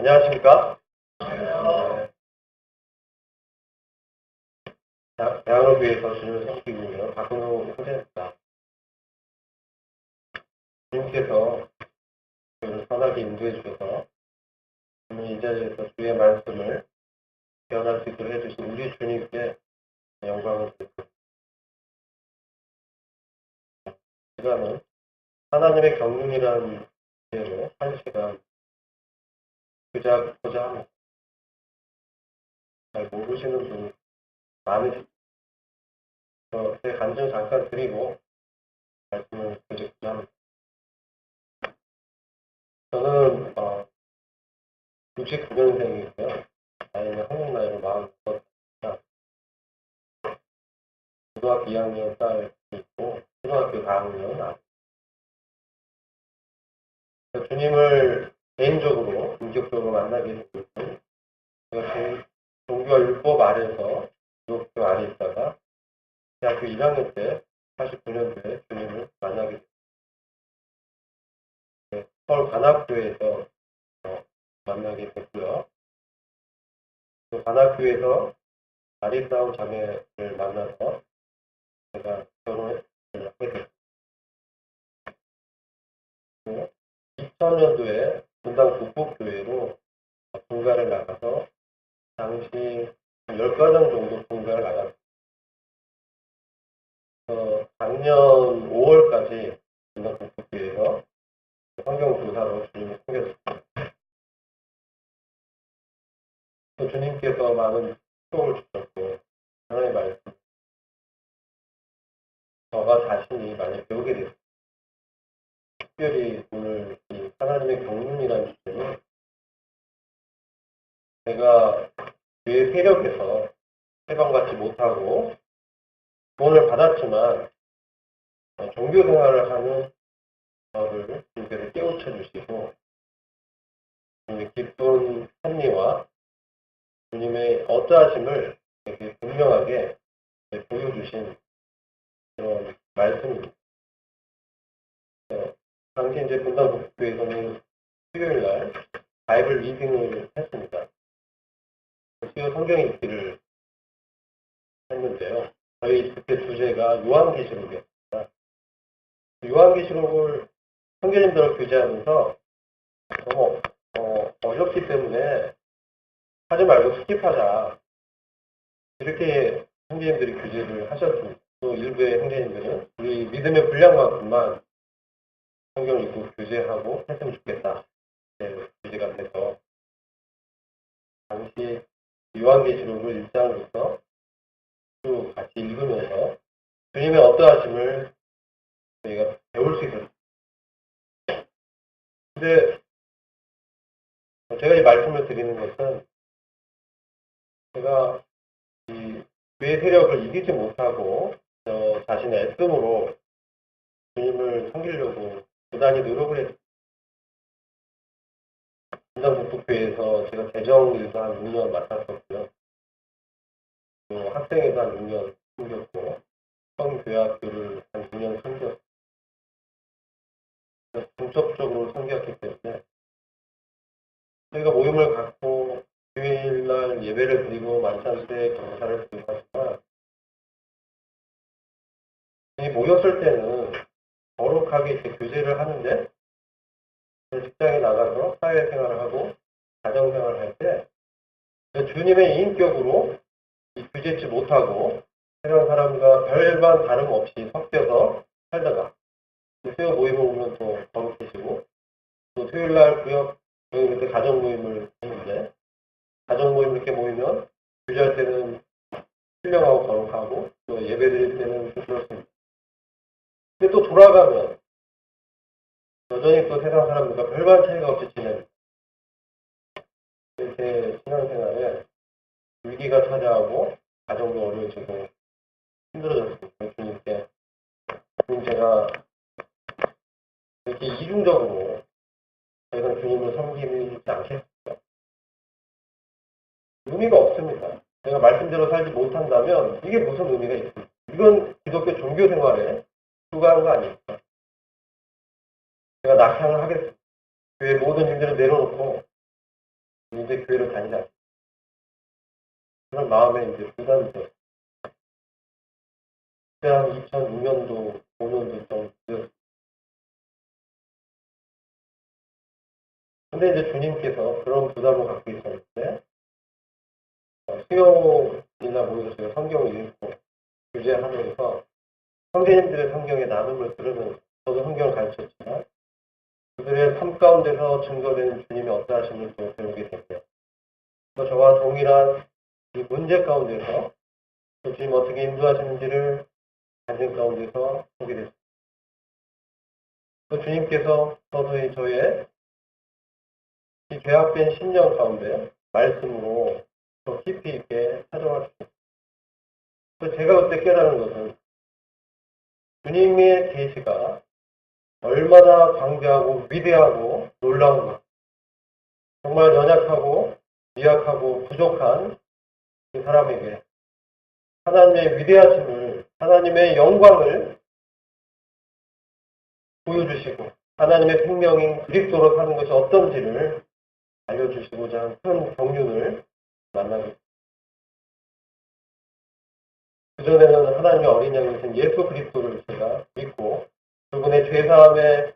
안녕하십니까? 대학을 위해서 주님을 섬기고 있는 박근호 형제입니다. 주님께서 저를 선하게 인도해 주셔서 오늘 이 자리에서 주의 말씀을 변할 수 있도록 해주신 우리 주님께 영광을 드립니다. 시간은 하나님의 경륜이라는 주제로 한 시간 보자 합니다. 잘 모르시는 분이 많으시죠. 제 간증 잠깐 드리고 말씀을 드리고자 합니다. 저는 69년생이고요. 나이는 한국 나이로 46살입니다. 고등학교 2학년 딸이 있고 초등학교 4학년 아들. 주님을 개인적으로 인격적으로 만나게 됐고 제가 종교 율법 아래에서 기독교 아래 있다가 대학교 1학년 때 89년도에 주님을 만나게 됐습니다. 서울 관악교회에서 만나게 됐고요. 그 관악교회에서 아리따운 자매를 만나서 제가 결혼을 하게 됐습니다. 2000년도에 분당 북북교회로 분가를 나가서 당시 10가정 정도 분가를 나갔습니다. 작년 5월까지 분당 북북교회에서 환경조사로 주님을 섬겼습니다. 주님께서 많은 축복을 주셨고 하나님의 말씀 저가 자신이 많이 배우게 됐습니다. 특별히 오늘 이 하나님의 경륜이라는 주제는 제가 교회 세력에서 해방받지 못하고 돈을 받았지만 종교 생활을 하는 저를 주님께서 깨우쳐 주시고 주님의 기쁜 섭리와 주님의 어떠하심을 이렇게 분명하게 보여주신 그런 말씀입니다. 당시 이제 분당 북교에서는 수요일 날 바이블 리딩을 했습니다. 수요 성경 읽기를 했는데요. 저희 그때 주제가 요한계시록이었습니다. 요한계시록을 형제님들과 교제하면서 너무 어렵기 때문에 하지 말고 스킵하자. 이렇게 형제님들이 교제를 하셨습니다. 또 일부의 형제님들은 우리 믿음의 분량만큼만 성경을 읽고 교제하고 했으면 좋겠다. 교제가 돼서 당시 요한계시록을 1장부터 쭉 같이 읽으면서 주님의 어떠하심을 저희가 배울 수 있었습니다. 근데 제가 이 말씀을 드리는 것은 제가 이 교회 세력을 이기지 못하고 저 자신의 애씀으로 주님을 섬기려고 부단히 노력을 했습니다. 분당 북북교회에서 제가 재정일도 한 6년 맡았었고요. 또 학생회도 한 6년 섬겼고 성교회학교를 한 6년 섬겼고 중첩적으로 섬겼기 때문에 저희가 모임을 갖고 주일날 예배를 드리고 만찬 때 경사를 드리고 하지만 모였을 때는 거룩하게 이렇게 교제를 하는데 직장에 나가서 사회생활을 하고 가정생활을 할 때 주님의 인격으로 교제치 못하고 세상 사람과 별반 다름없이 섞여서 살다가 수요 모임을 오면 또 거룩해지고 또 토요일날 구역 모임 이렇게 가정 모임을 했는데 가정 모임 이렇게 모이면 교제할 때는 신령하고 거룩하고 또 예배 드릴 때는 그렇습니다. 근데 또 돌아가면 여전히 또 세상 사람들과 별반 차이가 없이 지냅니다. 제 신앙생활에 위기가 찾아오고 가정도 어려워지고 힘들어졌습니다. 주님께 주님 제가 이렇게 이중적으로 더 이상 주님을 섬기지 않겠습니다. 의미가 없습니다. 제가 말씀대로 살지 못한다면 이게 무슨 의미가 있습니까? 이건 기독교 종교 생활에 불과한 거 아닙니까? 제가 낙향을 하겠습니다. 교회 모든 일들을 내려놓고 이제 교회를 다니자. 그런 마음에 이제 부담이 들었어요. 그때 한 2006년도, 5년도 정도 되었어요. 근데 이제 주님께서 그런 부담을 갖고 있었는데, 수요일이나 모여서 제가 성경을 읽고 교제하면서 선생님들의 성경의 나눔을 들으면서 저도 성경을 가르쳤지만 그들의 삶 가운데서 증거되는 주님의 어떠하심을 또 배우게 되고요. 또 저와 동일한 이 문제 가운데서 또 주님 어떻게 인도하시는지를 간증 가운데서 보게 됐습니다. 또 주님께서 서서히 저의 이 죄악된 심령 가운데 말씀으로 더 깊이 있게 찾아와 주셨습니다. 또 제가 그때 깨달은 것은 주님의 계시가 얼마나 광대하고 위대하고 놀라운가. 정말 연약하고 미약하고 부족한 그 사람에게 하나님의 위대하심을, 하나님의 영광을 보여주시고 하나님의 생명인 그리스도로 사는 것이 어떤지를 알려주시고자 하는 큰 경륜을 만나게 됩니다. 그전에는 하나님의 어린 양이신 예수 그리스도를 제가 믿고 그분의 죄사함의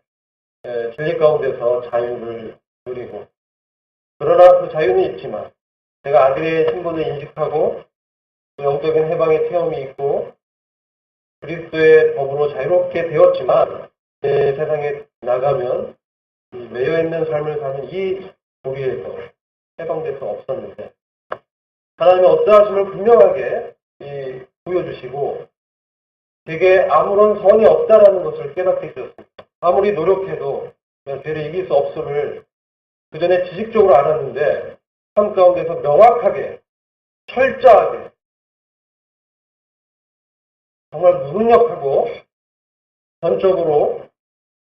진리 가운데서 자유를 누리고, 그러나 그 자유는 있지만 제가 아들의 신분을 인식하고 영적인 해방의 체험이 있고 그리스도의 법으로 자유롭게 되었지만 세상에 나가면 매여있는 삶을 사는 이 도리에서 해방될 수 없었는데 하나님의 어떠하심을 분명하게 보여주시고 제게 아무런 선이 없다라는 것을 깨닫게 되었습니다. 아무리 노력해도 죄를 이길 수 없음을 그전에 지식적으로 알았는데 삶 가운데서 명확하게 철저하게 정말 무능력하고 전적으로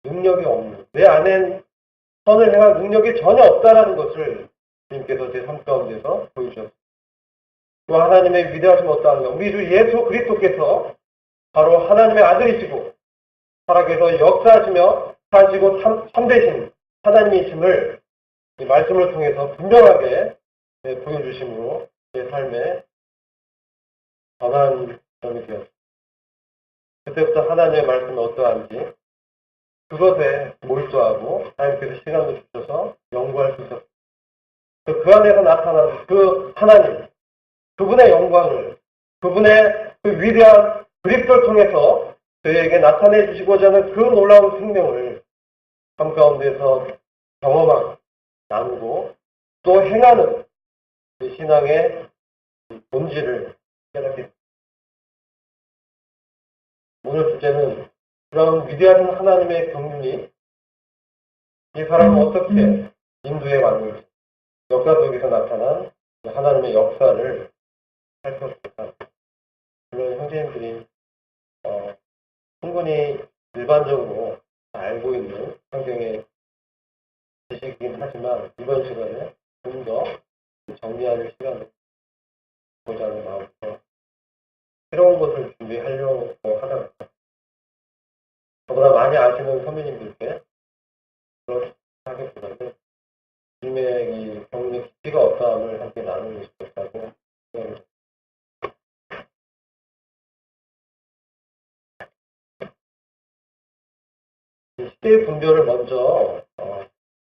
능력이 없는, 내 안엔 선을 행할 능력이 전혀 없다라는 것을 주님께서 제 삶 가운데서 보여주셨습니다. 또 하나님의 위대하심 어떠한가? 우리 주 예수 그리스도께서 바로 하나님의 아들이시고 살아계서 역사하시며 사시고 참되신 하나님이심을 이 말씀을 통해서 분명하게 보여주심으로 제 삶에 전환점이 되었습니다. 그때부터 하나님의 말씀이 어떠한지 그것에 몰두하고 하나님께서 시간을 주셔서 연구할 수 있었습니다. 그 안에서 나타나는 그 하나님, 그분의 영광을, 그분의 그 위대한 그리스도를 통해서 저희에게 나타내 주시고자 하는 그 놀라운 생명을 삶 가운데서 경험하고 나누고 또 행하는 그 신앙의 본질을 깨닫게 됩니다. 오늘 주제는 그런 위대한 하나님의 경륜이 이 사람을 어떻게 인도해 왔는지, 역사 속에서 나타난 하나님의 역사를 살펴보겠다. 물론 형제님들이 충분히 일반적으로 알고 있는 성경의 지식이긴 하지만 이번 시간에 좀 더 정리하는 시간을 보자는 마음으로 새로운 것을 준비하려고 하다가 저보다 많이 아시는 선배님들께 그렇게 하겠보다는 주님의 이 경륜의 깊이가 없다함을 함께 나누고 싶었다고 생각합니다. 시대의 분별을 먼저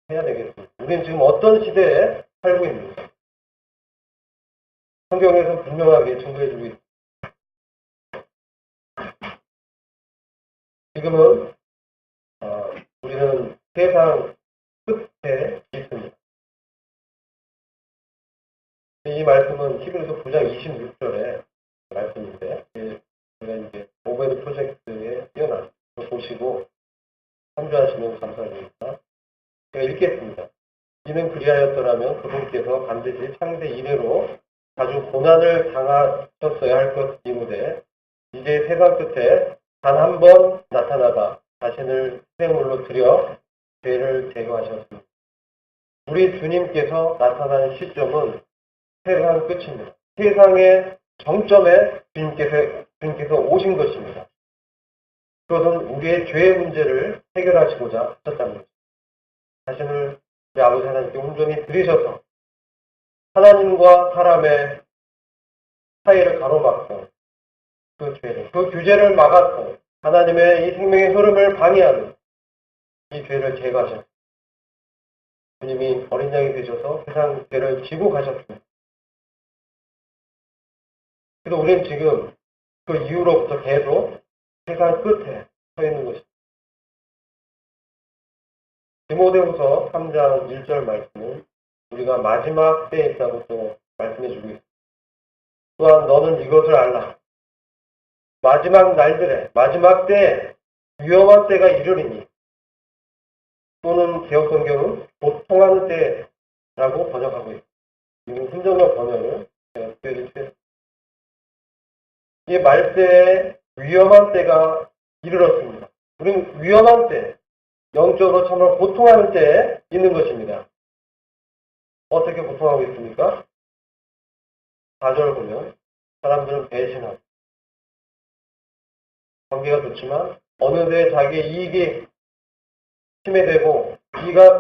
해야 되겠습니다. 우리는 지금 어떤 시대에 살고 있는지 성경에서 분명하게 증거해주고 있습니다. 지금은 우리는 세상 끝에 있습니다. 이 말씀은 히브리서 9장 26절의 말씀인데 제가 이제 오베드 프로젝트에 뛰어난 걸 보시고 참조하시면 감사드립니다. 제가 읽겠습니다. 이는 그리하였더라면 그분께서 반드시 창세 이래로 아주 고난을 당하셨어야 할 것이므되 이제 세상 끝에 단 한 번 나타나다 자신을 희생물로 드려 죄를 제거하셨습니다. 우리 주님께서 나타난 시점은 세상 끝입니다. 세상의 정점에 주님께서 오신 것입니다. 그것은 우리의 죄의 문제를 해결하시고자 하셨다는 것입니다. 자신을 우리 아버지 하나님께 온전히 드리셔서 하나님과 사람의 사이를 가로막던 그 죄를, 그 규제를 막았던 하나님의 이 생명의 흐름을 방해하는 이 죄를 제거하셨습니다. 주님이 어린 양이 되셔서 세상 죄를 지고 가셨습니다. 그래서 우리는 지금 그 이후로부터 계속 세상 끝에 서 있는 것입니다. 디모데후서 3장 1절 말씀은 우리가 마지막 때에 있다고 또 말씀해 주고 있습니다. 또한 너는 이것을 알라. 마지막 날들에, 마지막 때에 위험한 때가 이르리니, 또는 개혁성경은 고통하는 때라고 번역하고 있습니다. 이건 흔적역 번역을 제가 특별히 취했습니다. 이 말세에 위험한 때가 이르렀습니다. 우리는 위험한 때, 영적으로 정말 고통하는 때에 있는 것입니다. 어떻게 고통하고 있습니까? 4절 보면 사람들은 배신하고 관계가 좋지만 어느새 자기의 이익이 침해되고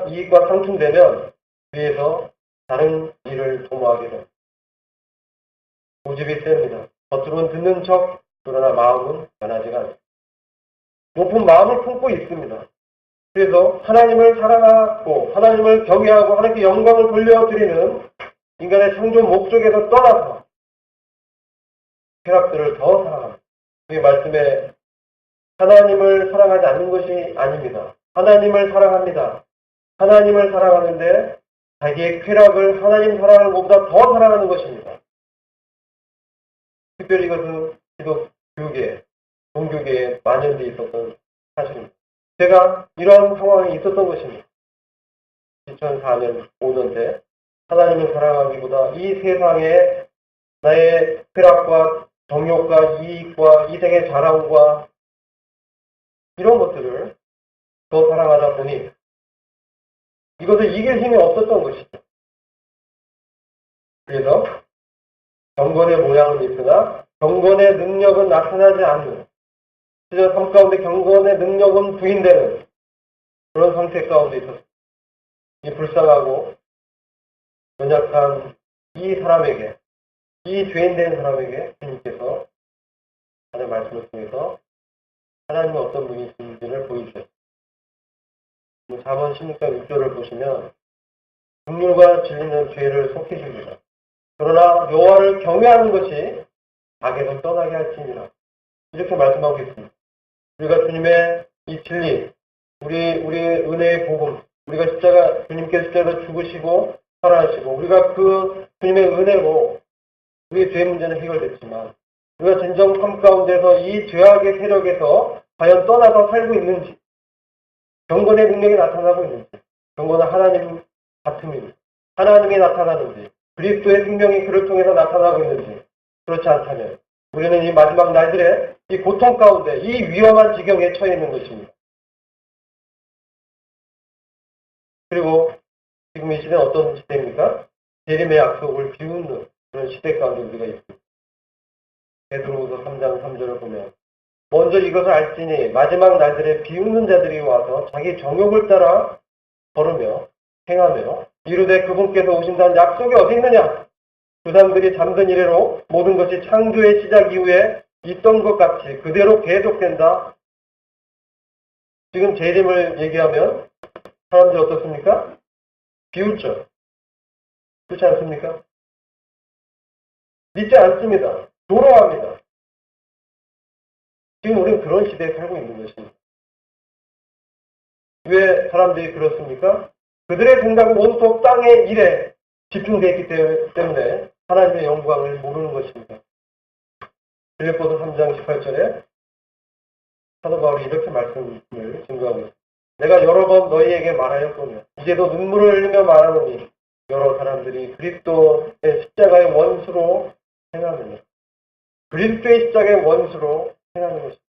이익과 상충되면 위에서 다른 일을 도모하게 됩니다. 고집이 셉니다. 겉으로는 듣는 척, 그러나 마음은 변하지가 않습니다. 높은 마음을 품고 있습니다. 그래서 하나님을 사랑하고 하나님을 경외하고 하나님께 영광을 돌려드리는 인간의 창조 목적에서 떠나서 쾌락들을 더 사랑합니다. 이 말씀에 하나님을 사랑하지 않는 것이 아닙니다. 하나님을 사랑합니다. 하나님을 사랑하는데 자기의 쾌락을 하나님 사랑하는 것보다 더 사랑하는 것입니다. 특별히 이것은 기독교계, 종교계에 만연되어 있었던 사실입니다. 제가 이런 상황이 있었던 것입니다. 2004년, 5년 때 하나님을 사랑하기보다 이 세상에 나의 쾌락과 정욕과 이익과 이생의 자랑과 이런 것들을 더 사랑하다 보니 이것을 이길 힘이 없었던 것이죠. 그래서 경건의 모양은 있으나 경건의 능력은 나타나지 않는, 그저 삶 가운데 경건의 능력은 부인되는 그런 상태 가운데 있었습니다. 이 불쌍하고 연약한 이 사람에게, 이 죄인된 사람에게 주님께서 하나님의 말씀을 통해서 하나님은 어떤 분이신지를 보여주셨습니다. 4번 16장 6절을 보시면 긍휼과 진리는 죄를 속히십니다. 그러나 여호와를 경외하는 것이 악에서 떠나게 할지니라. 이렇게 말씀하고 있습니다. 우리가 주님의 이 진리, 우리의 은혜의 복음, 우리가 주님께서 십자가에서 죽으시고 살아나시고 우리가 그 주님의 은혜로 우리의 죄 문제는 해결됐지만 우리가 진정 삶 가운데서 이 죄악의 세력에서 과연 떠나서 살고 있는지, 경건의 능력이 나타나고 있는지, 경건은 하나님 같음입니다. 하나님이 나타나는지, 그리스도의 생명이 그를 통해서 나타나고 있는지, 그렇지 않다면 우리는 이 마지막 날들에 이 고통 가운데 이 위험한 지경에 처해 있는 것입니다. 그리고 지금 이 시대는 어떤 시대입니까? 재림의 약속을 비웃는 그런 시대 가운데 우리가 있습니다. 베드로후서 3장 3절을 보면 먼저 이것을 알지니 마지막 날들에 비웃는 자들이 와서 자기 정욕을 따라 걸으며 행하며 이르되 그분께서 오신다는 약속이 어디 있느냐? 그 사람들이 잠든 이래로 모든 것이 창조의 시작 이후에 있던 것 같이 그대로 계속된다. 지금 재림을 얘기하면 사람들이 어떻습니까? 비웃죠. 그렇지 않습니까? 믿지 않습니다. 조롱합니다. 지금 우리는 그런 시대에 살고 있는 것입니다. 왜 사람들이 그렇습니까? 그들의 생각은 온통 땅의 일에 집중되어 있기 때문에 하나님의 영광을 모르는 것입니다. 빌립보서 3장 18절에 사도 바울이 이렇게 말씀을 증거하고 있습니다. 내가 여러 번 너희에게 말하였거니와 이제도 눈물을 흘리며 말하노니 여러 사람들이 그리스도의 십자가의 원수로 행하느니 그리스도의 십자가의 원수로 행하는 것입니다.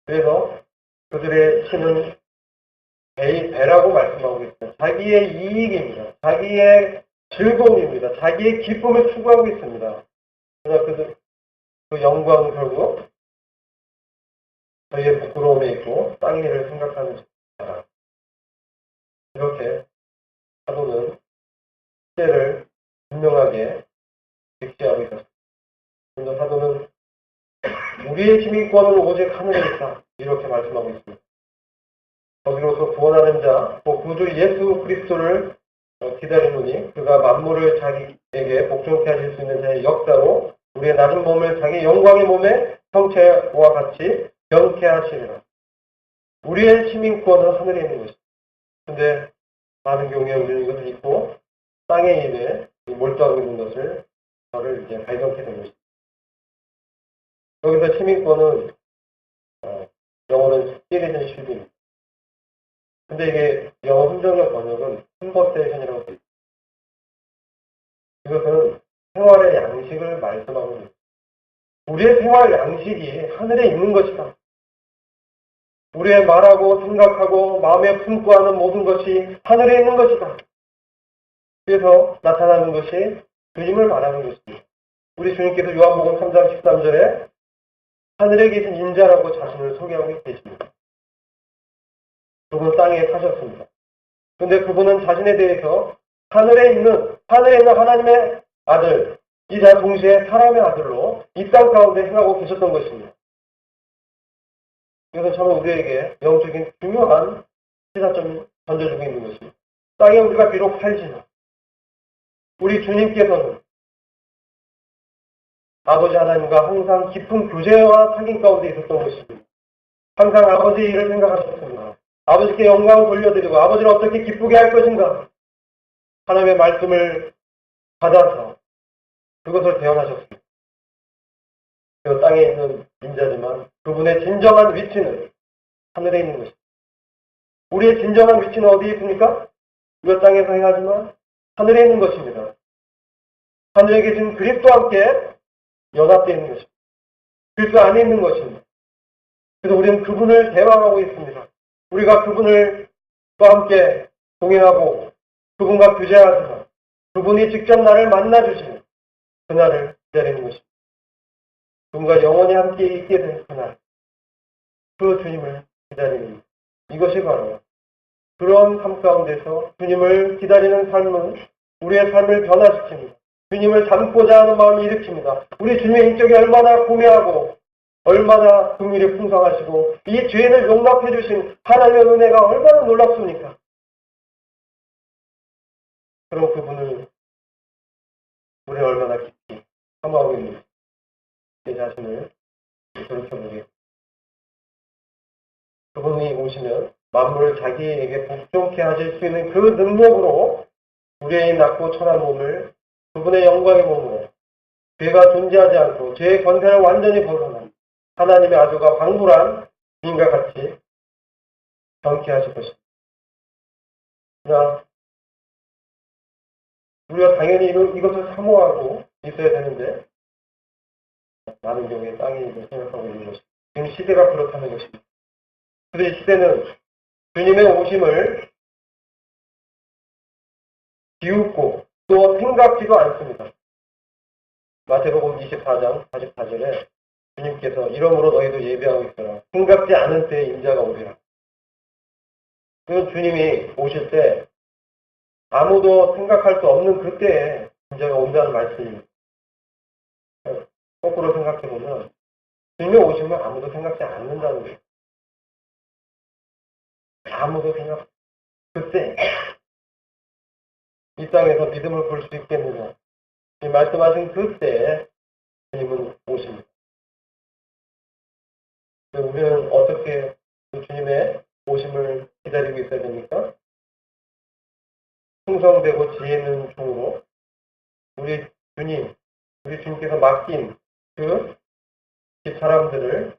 그래서 그들의 신은 배라고 말씀하고 있습니다. 자기의 이익입니다. 자기의 즐거움입니다. 자기의 기쁨을 추구하고 있습니다. 그러나 그 영광은 결국 저희의 부끄러움에 있고 땅 일을 생각하는 자라. 이렇게 사도는 시대를 우리의 시민권은 오직 하늘에 있다. 이렇게 말씀하고 있습니다. 거기로서 구원하는 자, 구주 예수 그리스도를 기다리노니 그가 만물을 자기에게 복종케 하실 수 있는 자의 역사로 우리의 낮은 몸을 자기 영광의 몸에 형체와 같이 변케 하시리라. 우리의 시민권은 하늘에 있는 것입니다. 근데 많은 경우에 우리는 이것을 잊고 땅의 일에 몰두하고 있는 것을 저를 이제 발견하게 된 것입니다. 여기서 시민권은 영어는 citizenship입니다. 근데 이게 영어 흔적의 번역은 컨버세이션이라고 되어 있습니다. 이것은 생활의 양식을 말씀하고 있습니다. 우리의 생활 양식이 하늘에 있는 것이다. 우리의 말하고 생각하고 마음에 품고 하는 모든 것이 하늘에 있는 것이다. 그래서 나타나는 것이 주님을 말하는 것입니다. 우리 주님께서 요한복음 3장 13절에 하늘에 계신 인자라고 자신을 소개하고 계십니다. 그분 땅에 사셨습니다. 그런데 그분은 자신에 대해서 하늘에 있는 하나님의 아들, 이자 동시에 사람의 아들로 이 땅 가운데 행하고 계셨던 것입니다. 그래서 저는 우리에게 영적인 중요한 시사점이 던져주고 있는 것입니다. 땅에 우리가 비록 살지만 우리 주님께서는 아버지 하나님과 항상 깊은 교제와 사귐 가운데 있었던 것입니다. 항상 아버지의 일을 생각하셨습니다. 아버지께 영광을 돌려드리고 아버지를 어떻게 기쁘게 할 것인가 하나님의 말씀을 받아서 그것을 대언하셨습니다. 그 땅에 있는 인자지만 그분의 진정한 위치는 하늘에 있는 것입니다. 우리의 진정한 위치는 어디에 있습니까? 이 땅에서 행하지만 하늘에 있는 것입니다. 하늘에 계신 그리스도와 함께 연합되어 있는 것입니다. 그리스도 안에 있는 것입니다. 그래서 우리는 그분을 대망하고 있습니다. 우리가 그분과 함께 동행하고 그분과 교제하지만 그분이 직접 나를 만나주시는 그날을 기다리는 것입니다. 그분과 영원히 함께 있게 된 그날, 그 주님을 기다리는 이것이 바로 그런 삶 가운데서 주님을 기다리는 삶은 우리의 삶을 변화시킵니다. 주님을 닮고자 하는 마음을 일으킵니다. 우리 주님의 인격이 얼마나 고매하고 얼마나 긍휼이 풍성하시고 이 죄인을 용납해 주신 하나님의 은혜가 얼마나 놀랍습니까? 그럼 그분을 우리 얼마나 깊이 사모하고 있는지 내 자신을 돌이켜보게. 그분이 오시면 만물을 자기에게 복종케 하실 수 있는 그 능력으로 우리의 낮고 천한 몸을 그분의 영광의 몸으로 죄가 존재하지 않고 죄의 권세를 완전히 벗어난 하나님의 아주가 방불한 주인과 같이 경케 하실 것입니다. 그러나 우리가 당연히 이것을 사모하고 있어야 되는데 많은 경우에 땅이 이걸 생각하고 있는 것입니다. 지금 시대가 그렇다는 것입니다. 그런데 이 시대는 주님의 오심을 비웃고 또 생각지도 않습니다. 마태복음 24장 44절에 주님께서 이러므로 너희도 예배하고 있어라. 생각지 않은 때에 인자가 오리라. 그 주님이 오실 때 아무도 생각할 수 없는 그때에 인자가 온다는 말씀입니다. 거꾸로 생각해보면 주님이 오시면 아무도 생각지 않는다는 거예요. 아무도 그때 이 땅에서 믿음을 볼 수 있겠느냐. 이 말씀하신 그때에 주님은 오십니다. 우리는 어떻게 그 주님의 오심을 기다리고 있어야 됩니까? 충성되고 지혜 있는 종으로 우리 주님께서 맡긴 그 사람들을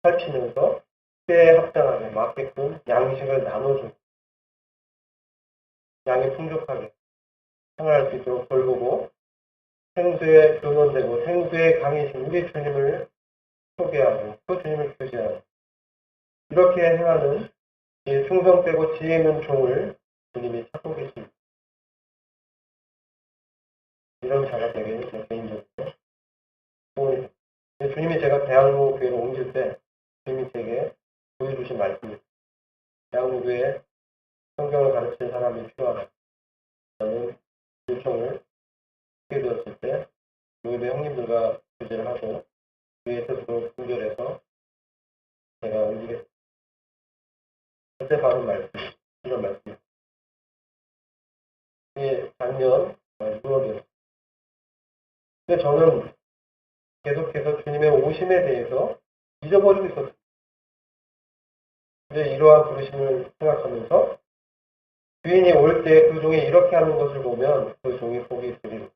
살피면서 때에 합당하게 맞게끔 양식을 나눠주고 양이 풍족하게 생활할 수 있도록 돌보고 생수에 근원되고 생수에 강이신 우리 주님을 소개하고 그 주님을 교제하고 이렇게 행하는 이 충성되고 지혜 있는 종을 주님이 찾고 계십니다. 이런 자가 되기를 제 개인적으로 소원이 주님이 제가 대학로 교회로 옮길 때 주님이 제게 보여주신 말씀입니다. 대학로 교회에 성경을 가르칠 사람이 필요하다. 저는 요청을 하게 되었을 때 교회 형님들과 교제를 하고 위에서 들어온 분별해서 제가 옮기겠습니다. 그때 받은 말씀, 이런 말씀. 이게 작년 6월이었어요. 근데 저는 계속해서 주님의 오심에 대해서 잊어버리고 있었어요. 근데 이러한 부르심을 생각하면서 주인이 올 때 그 종이 이렇게 하는 것을 보면 그 종이 복이 있으리라.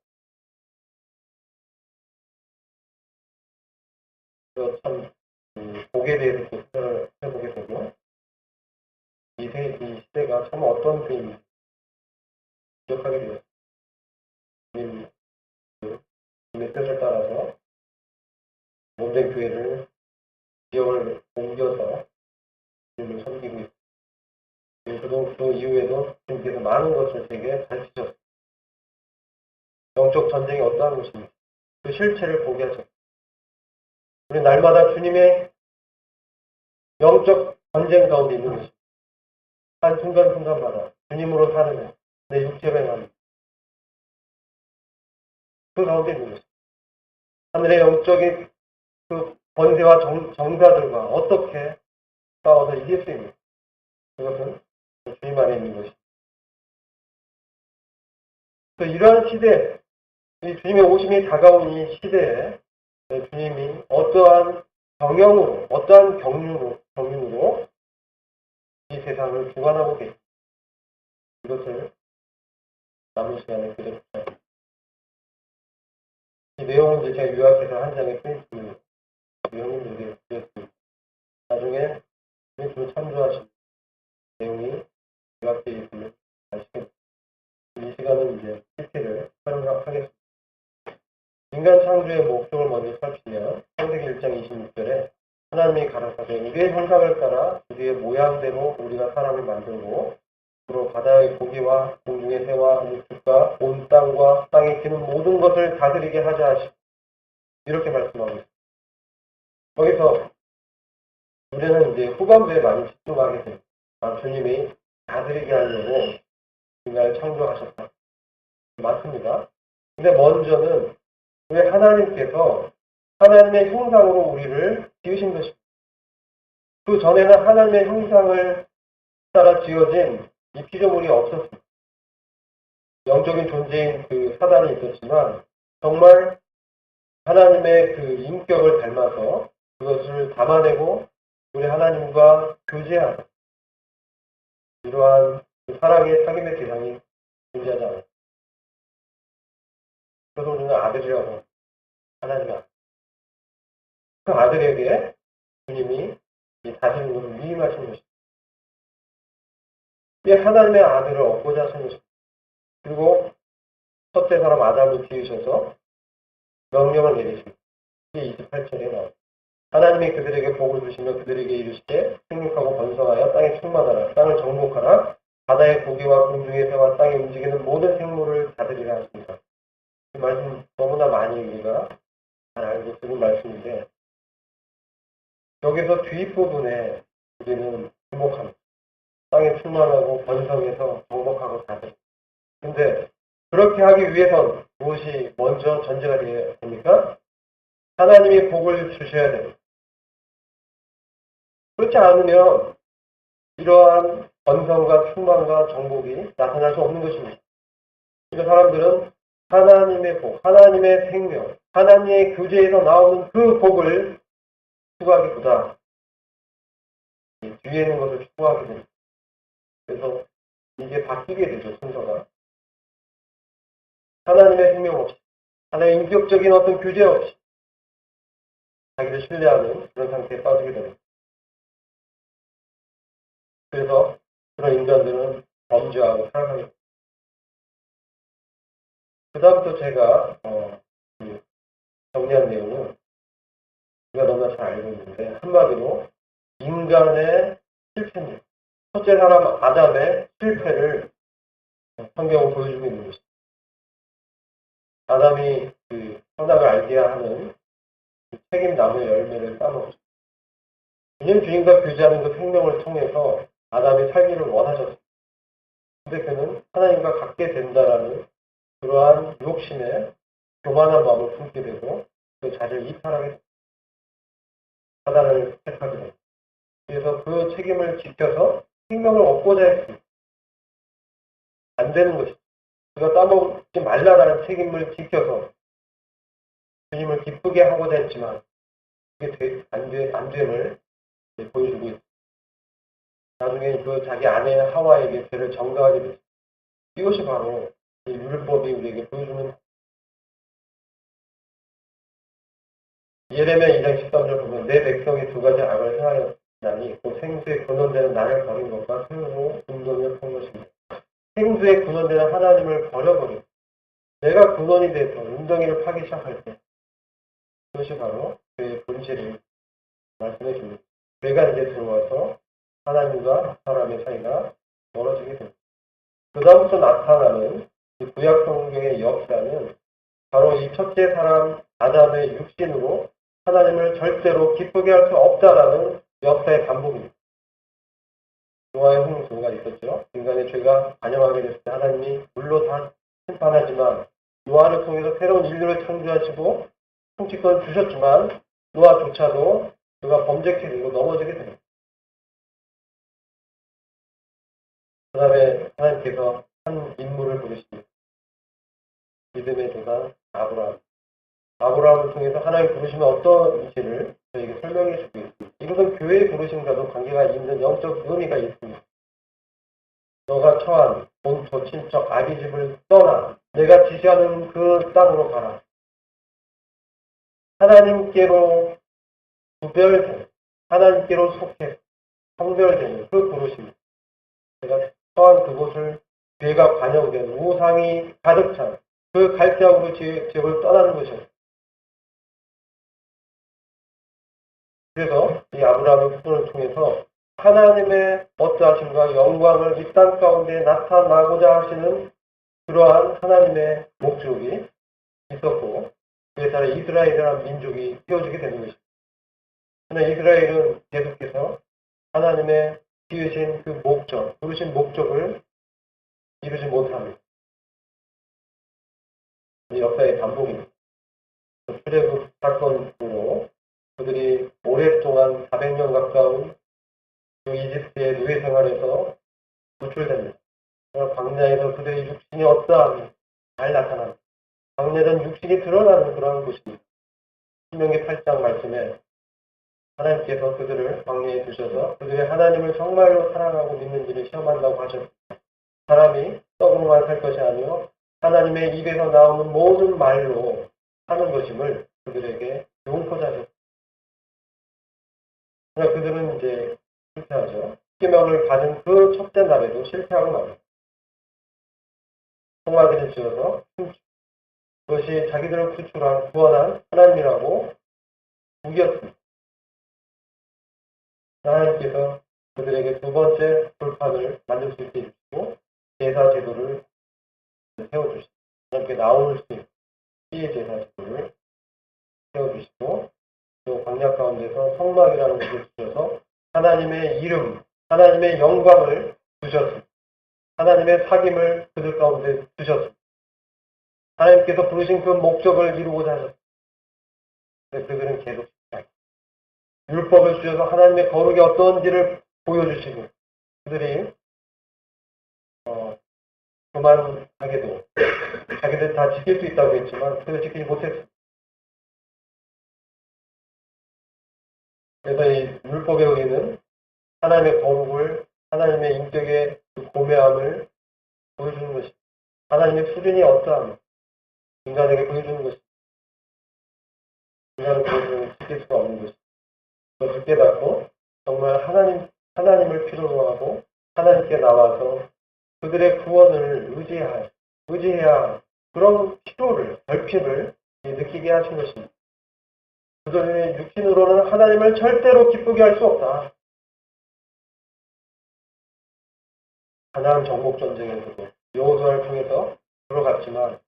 참 복에 대해서 생각을 해보게 되고 이 시대가 참 어떤 때인지 기억하게 되었습니다. 주님의 뜻을 따라서 몸된 교회를 지역을 옮겨서 주님을 섬기고 있습니다. 그 이후에도 주님께서 많은 것을 제게 가르치셨습니다. 영적 전쟁이 어떠한 것인지 그 실체를 보게 하셨습니다. 우리 날마다 주님의 영적 전쟁 가운데 있는 것입니다. 한 순간순간마다 주님으로 사는 내 육체가 행하는 그 가운데 있는 것입니다. 하늘의 영적인 그 권세와 정사들과 어떻게 싸워서 이길 수 있는 그것은 주님 안에 있는 것입니다. 이러한 시대, 이 주님의 오심이 다가온 이 시대에 주님이 어떠한 경영으로, 어떠한 경륜으로 이 세상을 주관하고 계십니다. 이것을 남은 시간에 그대로 보겠습니다. 이 내용은 이제 제가 요약해서 한 장에 프린트 내용을 드렸습니다. 나중에 프린트로 참조하신 내용이 요약되어 있으면 아시겠습니다. 이 시간은 이제 실태를 활용하겠습니다. 인간 창조의 목적을 먼저 살피면 창세기 1장 26절에 하나님이 가라사대 우리의 형상을 따라 우리의 모양대로 우리가 사람을 만들고 그로 바다의 고기와 공중의 새와 육축과 온 땅과 땅에 기는 모든 것을 다스리게 하자 하시고 이렇게 말씀하고 있습니다. 거기서 우리는 이제 후반부에 많이 집중하게 됩니다. 주님이 다스리게 하려고 인간을 창조하셨다. 맞습니다. 근데 먼저는 왜 하나님께서 하나님의 형상으로 우리를 지으신 것입니다. 그 전에는 하나님의 형상을 따라 지어진 이 피조물이 없었습니다. 영적인 존재인 그 사단이 있었지만 정말 하나님의 그 인격을 닮아서 그것을 담아내고 우리 하나님과 교제하는 이러한 사랑의 사귐의 대상이 존재하지 않았습니다. 그래서 우리는 아들이라고 하나님의 아들. 그 아들에게 주님이 이 다스리는 것을 위임하신 것입니다. 이 하나님의 아들을 얻고자 하신 것입니다. 그리고 첫째 사람 아담을 지으셔서 명령을 내리십니다. 이게 28절에 나옵니다. 하나님이 그들에게 복을 주시며 그들에게 이르시되 생육하고 번성하여 땅에 충만하라. 땅을 정복하라. 바다의 고기와 공중의 새와 땅에 움직이는 모든 생물을 다스리라 하십니다. 이 말씀 너무나 많이 우리가 잘 알고 쓰는 말씀인데 여기서 뒷부분에 우리는 주목합니다. 땅에 충만하고 번성해서 정복하고 다스립니다. 근데 그렇게 하기 위해선 무엇이 먼저 전제가 되어야 됩니까? 하나님이 복을 주셔야 됩니다. 그렇지 않으면 이러한 번성과 충만과 정복이 나타날 수 없는 것입니다. 그러니까 사람들은 하나님의 복, 하나님의 생명, 하나님의 교제에서 나오는 그 복을 추구하기보다 뒤에 있는 것을 추구하게 됩니다. 그래서 이게 바뀌게 되죠, 순서가. 하나님의 생명 없이, 하나님의 인격적인 어떤 교제 없이 자기를 신뢰하는 그런 상태에 빠지게 됩니다. 그래서 그런 인간들은 범죄하고 살아가게 됩니다. 그 다음부터 제가 정리한 내용은 우리가 너무나 잘 알고 있는데 한마디로 인간의 실패입니다. 첫째 사람 아담의 실패를 성경은 보여주고 있는 것입니다. 아담이 그 선악을 알게 하는 그 책임 나무의 열매를 따먹었습니다. 주님 주인과 교제하는 그 생명을 통해서 아담이 살기를 원하셨습니다. 근데 그는 하나님과 같게 된다라는 그러한 욕심에 교만한 마음을 품게 되고 그 자리를 이탈하게 됩니다. 그가 따먹지 말라라는 책임을 지켜서 주님을 기쁘게 하고자 했지만 그게 안 됨을 보여주고 있습니다. 나중에 그 자기 아내 하와에게 죄를 전가하게 됐습니다. 이것이 바로 이 율법이 우리에게 보여주는 예레미야 2장 13절 보면 내 백성이 두 가지 악을 행하였나니 곧 생수에 근원되는 나를 버린 것과 스스로 운동을 한 것입니다. 생수에 근원되는 하나님을 버려버리고 내가 근원이 돼서 웅덩이를 파기 시작할 때 그것이 바로 죄의 본질을 말씀해 줍니다. 죄가 이제 들어와서 하나님과 사람의 사이가 멀어지게 됩니다. 그 다음부터 나타나는 구약 성경의 역사는 바로 이 첫째 사람 아담의 육신으로 하나님을 절대로 기쁘게 할 수 없다라는 역사의 반복입니다. 노아의 홍수가 있었죠. 인간의 죄가 반영하게 됐을 때 하나님이 물로 다 심판하지만 노아를 통해서 새로운 인류를 창조하시고 통치권을 주셨지만 노아조차도 그가 범죄케 되고 넘어지게 됩니다. 그 다음에 하나님께서 한 인물을 부르십니다. 믿음의 조상 아브라함. 아브라함을 통해서 하나님 부르시면 어떤 일을 저에게 설명해 주고 있습니다. 이것은 교회의 부르심과도 관계가 있는 영적 의미가 있습니다. 너가 처한 본토 친척 아비집을 떠나 내가 지시하는 그 땅으로 가라. 하나님께로 구별된, 하나님께로 속해 성별되는 그 부르심. 내가 처한 그곳을 죄가 반영된 우상이 가득 찬 그 갈대하고 지역을 떠나는 것이었습니다. 그래서 이 아브라함의 후손을 통해서 하나님의 어떠하심과 영광을 이 땅 가운데 나타나고자 하시는 그러한 하나님의 목적이 있었고 그에 따라 이스라엘이라는 민족이 세워지게 되는 것입니다. 그러나 이스라엘은 계속해서 하나님의 지으신 그 목적, 부르신 목적을 이루지 못합니다. 이 역사의 반복입니다. 출애굽 사건으로 그들이 오랫동안 400년 가까운 그 이집트의 노예 생활에서 노출됩니다. 광야에서 그들의 육신이 어떠함이 잘 나타납니다. 광야는 육신이 드러나는 그러한 곳입니다. 신명기 8장 말씀에 하나님께서 그들을 광야에 두셔서 그들의 하나님을 정말로 사랑하고 믿는지를 시험한다고 하셨습니다. 사람이 떡으로만 살 것이 아니요 하나님의 입에서 나오는 모든 말로 사는 것임을 그들에게 용포하셨습니다. 그러나 그들은 이제 실패하죠. 십계명을 받은 그 첫째 날에도 실패하고 맙니다. 송아지를 지어서 그것이 자기들을 구출한 구원한 하나님이라고 우겼습니다. 하나님께서 그들에게 두 번째 돌판을 만들 수 있게 해주시고 제사 제도를 세워주시고 하나님께 나올 수 있는 피의 제사 제도를 세워주시고 또 광야 가운데서 성막이라는 것을 주셔서 하나님의 이름, 하나님의 영광을 주셨습니다. 하나님의 사귐을 그들 가운데 주셨습니다. 하나님께서 부르신 그 목적을 이루고자 하셨습니다. 그들은 계속 율법을 주셔서 하나님의 거룩이 어떤지를 보여주시고 그들이 그만하게도 자기들 다 지킬 수 있다고 했지만 그들 지키지 못했습니다. 그래서 이 율법에 의해는 하나님의 거룩을 하나님의 인격의 그 고매함을 보여주는 것입니다. 하나님의 수준이 어떠함 인간에게 보여주는 것입니다. 인간은 그것을 지킬 수가 없는 것입니다. 그것을 깨닫고 정말 하나님을 필요로 하고 하나님께 나와서 그들의 구원을 의지해야 그런 필요를, 결핍을 느끼게 하신 것입니다. 그들의 육신으로는 하나님을 절대로 기쁘게 할 수 없다. 가나안 정복 전쟁에서도 여호수아를 통해서 들어갔지만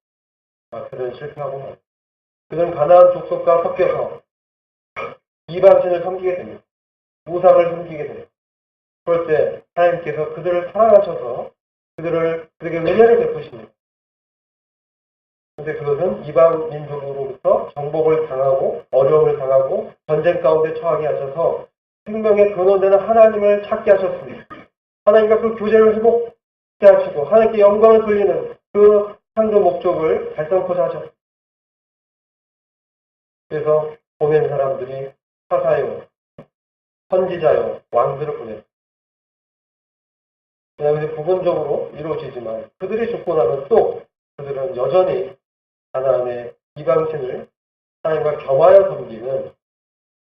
그들은 실패하고 그들은 가나안 족속과 섞여서 이방신을 섬기게 됩니다. 우상을 섬기게 됩니다. 그럴 때 하나님께서 그들을 사랑하셔서 그들에게 은혜를 베푸십니다. 그런데 그것은 이방 민족으로부터 정복을 당하고 어려움을 당하고 전쟁 가운데 처하게 하셔서 생명의 근원되는 하나님을 찾게 하셨습니다. 하나님과 그 교제를 회복케 하시고 하나님께 영광을 돌리는 그 창조 목적을 달성코자 하셨습니다. 그래서 보낸 사람들이 사사요, 선지자요, 왕들을 보냈습니다. 그다음에 부분적으로 이루어지지만 그들이 죽고 나면 또 그들은 여전히 하나님의 이방신을 하나님과 겸하여 섬기는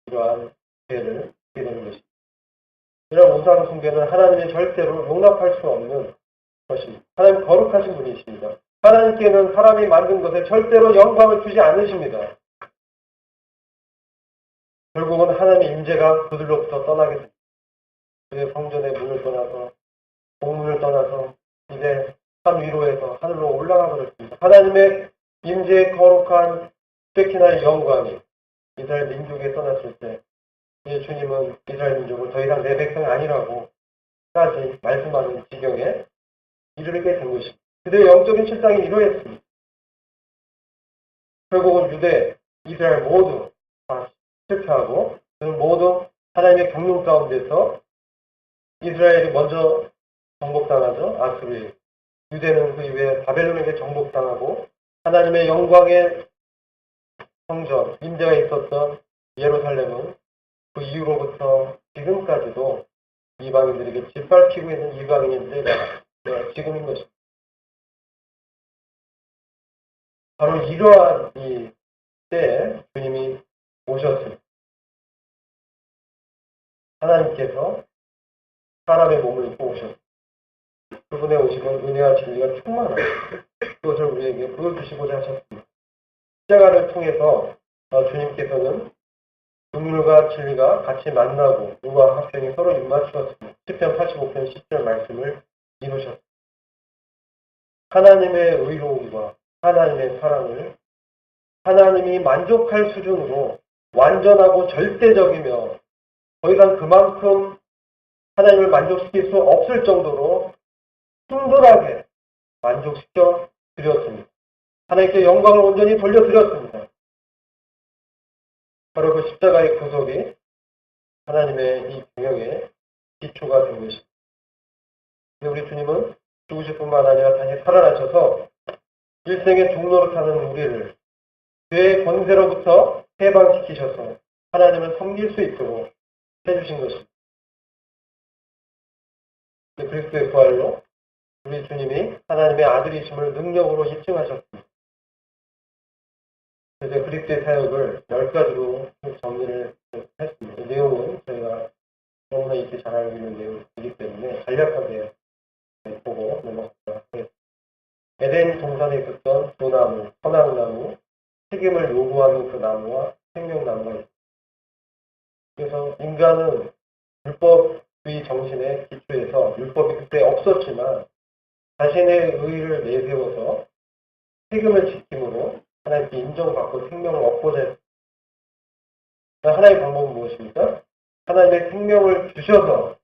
이러한 죄를 하게 되는 것입니다. 이런 우상 숭배는 하나님이 절대로 용납할 수 없는 것입니다. 하나님 거룩하신 분이십니다. 하나님께는 사람이 만든 것에 절대로 영광을 주지 않으십니다. 결국은 하나님의 임재가 그들로부터 떠나게 됩니다. 그의 성전의 문을 떠나서 공문을 떠나서 이제 산 위로에서 하늘로 올라가 버렸습니다. 하나님의 임재의 거룩한 쉐키나의 영광이 이스라엘 민족에 떠났을 때 이제 주님은 이스라엘 민족을 더 이상 내 백성 아니라고까지 말씀하는 지경에 이르게 된 것입니다. 그들의 영적인 실상이 이러했습니다. 결국은 유대, 이스라엘 모두 다 실패하고 그는 모두 하나님의 경륜 가운데서 이스라엘이 먼저 정복당하죠. 아수르. 유대는 그 이후에 바벨론에게 정복당하고 하나님의 영광의 성전, 임재가 있었던 예루살렘은 그 이후로부터 지금까지도 이방인들에게 짓밟히고 있는 이방인의 때가 지금인 것입니다. 바로 이러한 이 때에 주님이 오셨습니다. 하나님께서 사람의 몸을 입고 오셨습니다. 그분의 오심은 은혜와 진리가 충만한 그것을 우리에게 보여주시고자 하셨습니다. 십자가를 통해서 주님께서는 눈물과 진리가 같이 만나고 누가 합편이 서로 입맞추었습니다. 10편 85편 10절 말씀을 이루셨습니다. 하나님의 의로움과 하나님의 사랑을 하나님이 만족할 수준으로 완전하고 절대적이며 더 이상 그만큼 하나님을 만족시킬 수 없을 정도로 충분하게 만족시켜 드렸습니다. 하나님께 영광을 온전히 돌려드렸습니다. 바로 그 십자가의 구속이 하나님의 이 분명의 기초가 된 것입니다. 우리 주님은 죽으실 뿐만 아니라 다시 살아나셔서 일생의 종로를 타는 우리를 죄의 권세로부터 해방시키셔서 하나님을 섬길 수 있도록 해주신 것입니다. 그리스도의 부활로 우리 주님이 하나님의 아들이심을 능력으로 입증하셨습니다. 그래서 그리스도의 사역을 10가지로 정리를 했습니다. 이 내용은 저희가 너무나 익히 잘 알고 있는 내용이기 때문에 간략하게 보고 넘어가도록 하겠습니다. 에덴 동산에 있었던 두 나무, 선악나무, 책임을 요구하는 그 나무와 생명나무가 있습니다. 그래서 인간은 율법주의 정신의 기초에서 율법이 그때 없었지만 자신의 의의를 내세워서 책임을 지킴으로 하나님께 인정받고 생명을 얻고자 했습니다. 하나님의 방법은 무엇입니까? 하나님의 생명을 주셔서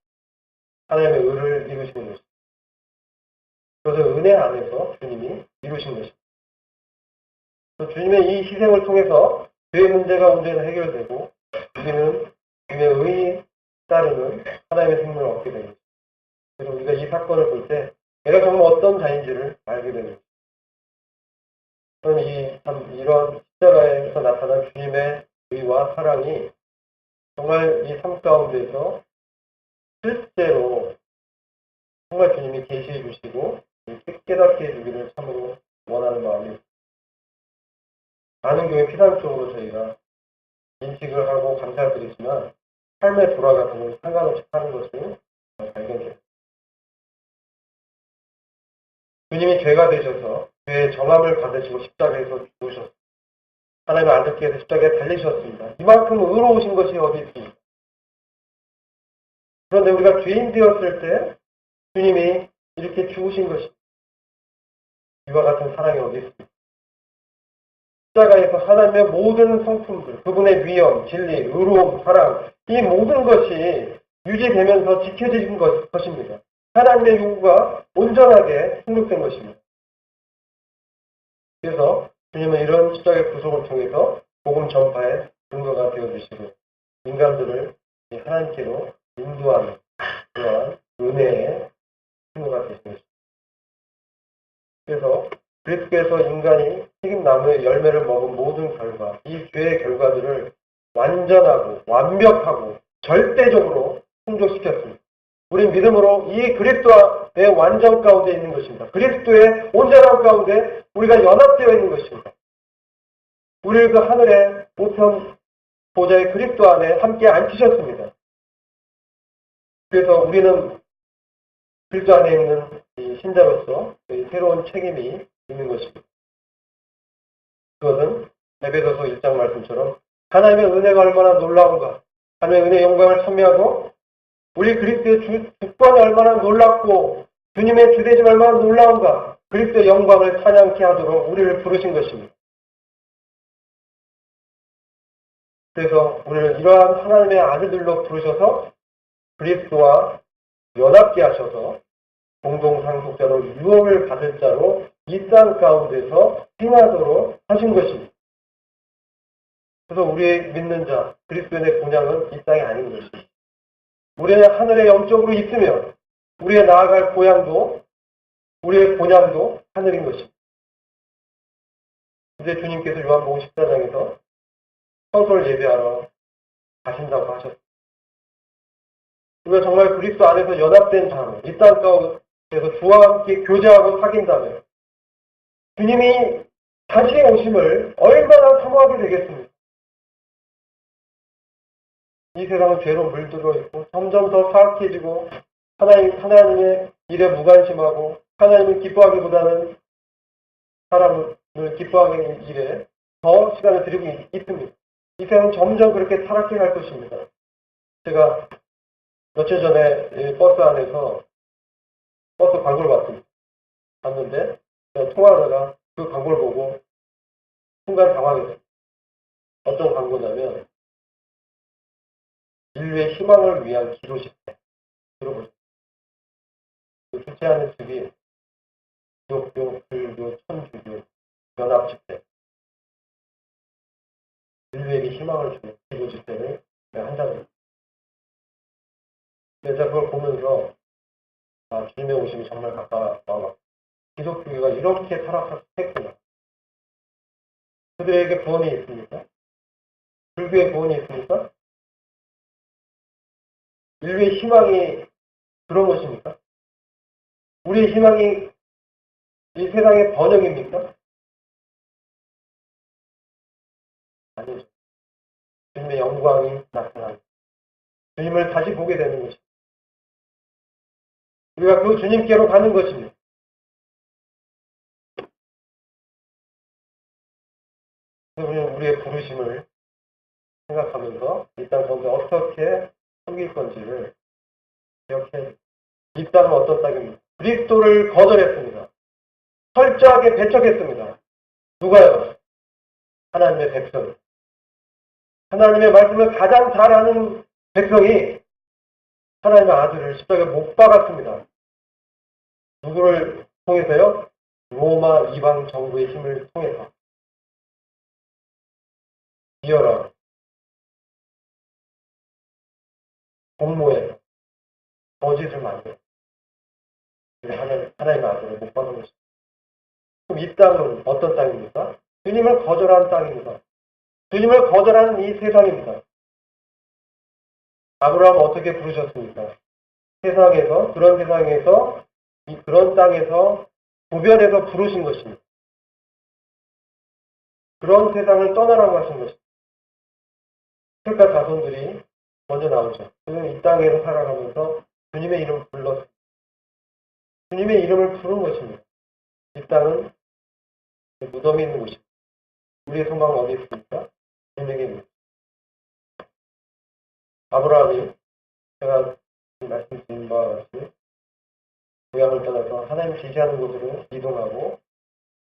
하나님의 의를 이루시는 것입니다. 그래서 은혜 안에서 주님이 이루신 것입니다. 주님의 이 희생을 통해서 죄의 문제가 온전히 해결되고 우리는 주님의 의에 따르는 하나님의 생명을 얻게 됩니다. 그래서 우리가 이 사건을 볼 때 내가 정말 어떤 자인지를 알게 됩니다. 저는 이런 십자가에서 나타난 주님의 의와 사랑이 정말 이 삶 가운데서 실제로 정말 주님이 계시해 주시고 깨닫게 해주기를 참으로 원하는 마음이 많은 경우에 피상적으로 저희가 인식을 하고 감사드리지만 삶의 돌아가서는 상관없이 사는 것을 발견됩니다. 주님이 죄가 되셔서 죄의 정함을 받으시고 십자가에서 죽으셨습니다. 하나님의 아들께서 십자가에 달리셨습니다. 이만큼 의로우신 것이 어디 있습니까? 그런데 우리가 죄인 되었을 때 주님이 이렇게 죽으신 것입니다. 이와 같은 사랑이 어디 있습니까? 십자가에서 하나님의 모든 성품들, 그분의 위엄, 진리, 의로움, 사랑, 이 모든 것이 유지되면서 지켜진 것입니다. 하나님의 요구가 온전하게 충족된 것입니다. 그래서 주님은 이런 십자가의 구속을 통해서 복음 전파의 근거가 되어주시고 인간들을 하나님께로 인도하는 그러한 은혜의 친구가 되신 것입니다. 그래서 그리스도께서 인간이 튀김나무의 열매를 먹은 모든 결과, 이 죄의 결과들을 완전하고 완벽하고 절대적으로 충족시켰습니다. 우린 믿음으로 이 그리스도의 완전 가운데 있는 것입니다. 그리스도의 온전함 가운데 우리가 연합되어 있는 것입니다. 우리를 그 하늘의 우편 보좌의 그리스도 안에 함께 앉히셨습니다. 그래서 우리는 그리스도 안에 있는 이 신자로서 새로운 책임이 있는 것입니다. 그것은 에베소서 1장 말씀처럼 하나님의 은혜가 얼마나 놀라운가, 하나님의 은혜의 영광을 찬미하고 우리 그리스도의 주권이 얼마나 놀랍고 주님의 주대심 얼마나 놀라운가, 그리스도의 영광을 찬양케 하도록 우리를 부르신 것입니다. 그래서 우리를 이러한 하나님의 아들들로 부르셔서 그리스도와 연합케 하셔서 공동상속자로 유업을 받을 자로 이 땅 가운데서 행하도록 하신 것입니다. 그래서 우리의 믿는 자, 그리스도의 본향은 이 땅이 아닌 것입니다. 우리는 하늘에 영적으로 있으며 우리의 나아갈 고향도, 우리의 본향도 하늘인 것입니다. 이제 주님께서 요한복음 14장에서 성소를 예배하러 가신다고 하셨습니다. 우리가 정말 그리스도 안에서 연합된 자로 이 땅 가운데서 주와 함께 교제하고 사귄다면 주님이 다시 오심을 얼마나 사모하게 되겠습니까? 이 세상은 죄로 물들어 있고 점점 더 사악해지고 하나님의 일에 무관심하고 하나님을 기뻐하기보다는 사람을 기뻐하는 일에 더 시간을 들이고 있습니다. 이 세상은 점점 그렇게 타락해 갈 것입니다. 제가 며칠 전에 버스 안에서 버스 광고를 봤는데 통화하다가 그 광고를 보고 순간 당황했어요. 어떤 광고냐면 인류의 희망을 위한 기도 집회. 들어보세요. 그 주최하는 측이 기독교, 불교, 천주교 연합 집회. 인류에게 희망을 주는 기도 집회를 한다는 거예요. 그래서 그걸 보면서 주님의 오심이 정말 가까워. 기독교가 이렇게 타락했구나. 그들에게 구원이 있습니까? 불교의 구원이 있습니까? 인류의 희망이 그런 것입니까? 우리의 희망이 이 세상의 번영입니까? 아니죠. 주님의 영광이 나타납니다. 주님을 다시 보게 되는 것입니다. 우리가 그 주님께로 가는 것입니다. 우리는 우리의 부르심을 생각하면서 이 땅 가운데 어떻게 섬길 건지를 기억해. 이 땅은 어떤 땅입니까? 그리스도를 거절했습니다. 철저하게 배척했습니다. 누가요? 하나님의 백성. 하나님의 말씀을 가장 잘 아는 백성이 하나님의 아들을 십자가에 못 박았습니다. 누구를 통해서요? 로마 이방 정부의 힘을 통해서. 비열한 공모에 거짓을 만들어 하나님의 아들을 못 박은 것입니다. 그럼 이 땅은 어떤 땅입니까? 주님을 거절한 땅입니다. 주님을 거절하는 이 세상입니다. 아브라함은 어떻게 부르셨습니까? 그런 세상에서, 그런 땅에서 구별해서 부르신 것입니다. 그런 세상을 떠나라고 하신 것입니다. 그러니까 자손들이 먼저 나오죠. 그는 이 땅에서 살아가면서 주님의 이름을 불렀습니다. 주님의 이름을 부른 것입니다. 이 땅은 무덤이 있는 곳입니다. 우리의 소망은 어디 있습니까? 주님에게 있습니다. 아브라함이 제가 말씀드린 바와 같이 고향을 떠나서 하나님 지시하는 곳으로 이동하고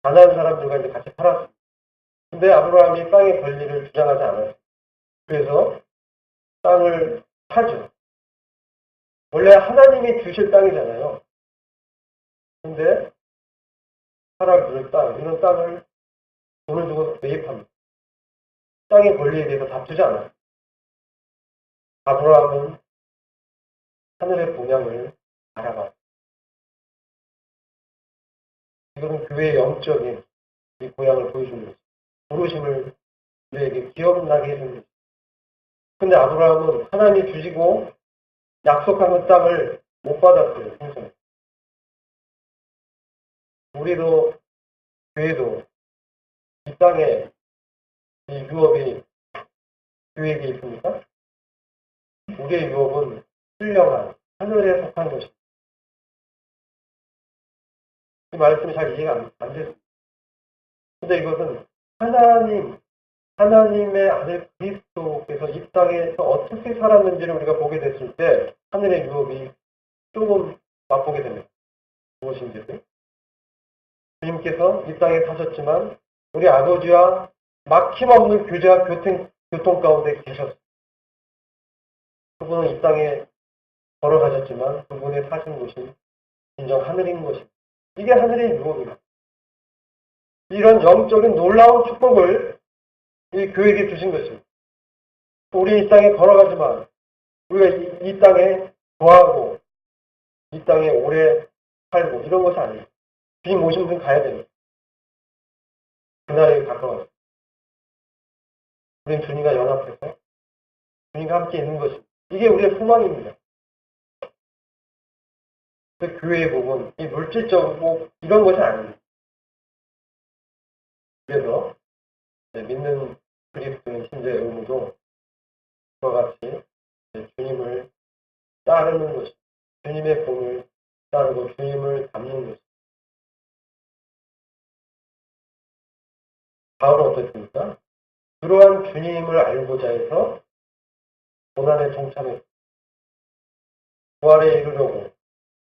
가난한 사람들과 이제 같이 살았습니다. 근데 아브라함이 땅의 권리를 주장하지 않았어요. 그래서 땅을 사죠. 원래 하나님이 주실 땅이잖아요. 근데 사람들 땅, 이런 땅을 돈을 주고 매입합니다. 땅의 권리에 대해서 다투지 않아요. 아브라함은 하늘의 본향을 알아봤어요. 이것은 교회의 영적인 이 고향을 보여주는 거죠. 부르심을 우리에게 기억나게 해주는 거죠. 근데 아브라함은 하나님이 주시고 약속한 땅을 못 받았어요. 평생. 우리도 교회도 이 땅에 이 유업이 교회에게 있습니까? 우리의 유업은 신령한 하늘에 속한 것입니다. 이 말씀이 잘 이해가 안 됐습니다. 근데 이것은 하나님의 아들 그리스도께서 이 땅에서 어떻게 살았는지를 우리가 보게 됐을 때 하늘의 유업이 조금 맛보게 됩니다. 무엇인지. 주님께서 이 땅에 사셨지만 우리 아버지와 막힘없는 교제와 교통 가운데 계셨습니다. 그분은 이 땅에 걸어가셨지만 그분의 사신 곳이 진정 하늘인 것입니다. 이게 하늘의 유업입니다. 이런 영적인 놀라운 축복을 이 교회에게 주신 것입니다. 우리 이 땅에 걸어가지만 우리가 이 땅에 거하고 이 땅에 오래 살고 이런 것이 아니에요. 주님 오신 분 가야 됩니다. 그날이 가까워요. 우리는 주님과 연합해서 주님과 함께 있는 것입니다. 이게 우리의 소망입니다. 그 교회의 복은 이 물질적이고 이런 것이 아닙니다. 그래서 믿는 그리스도인 신자의 의무도 그와 같이 주님을 따르는 것입니다. 주님의 본을 따르고 주님을 닮는 것입니다. 바울은 어떻습니까? 그러한 주님을 알고자 해서 고난에 동참했습니다. 부활에 이르려고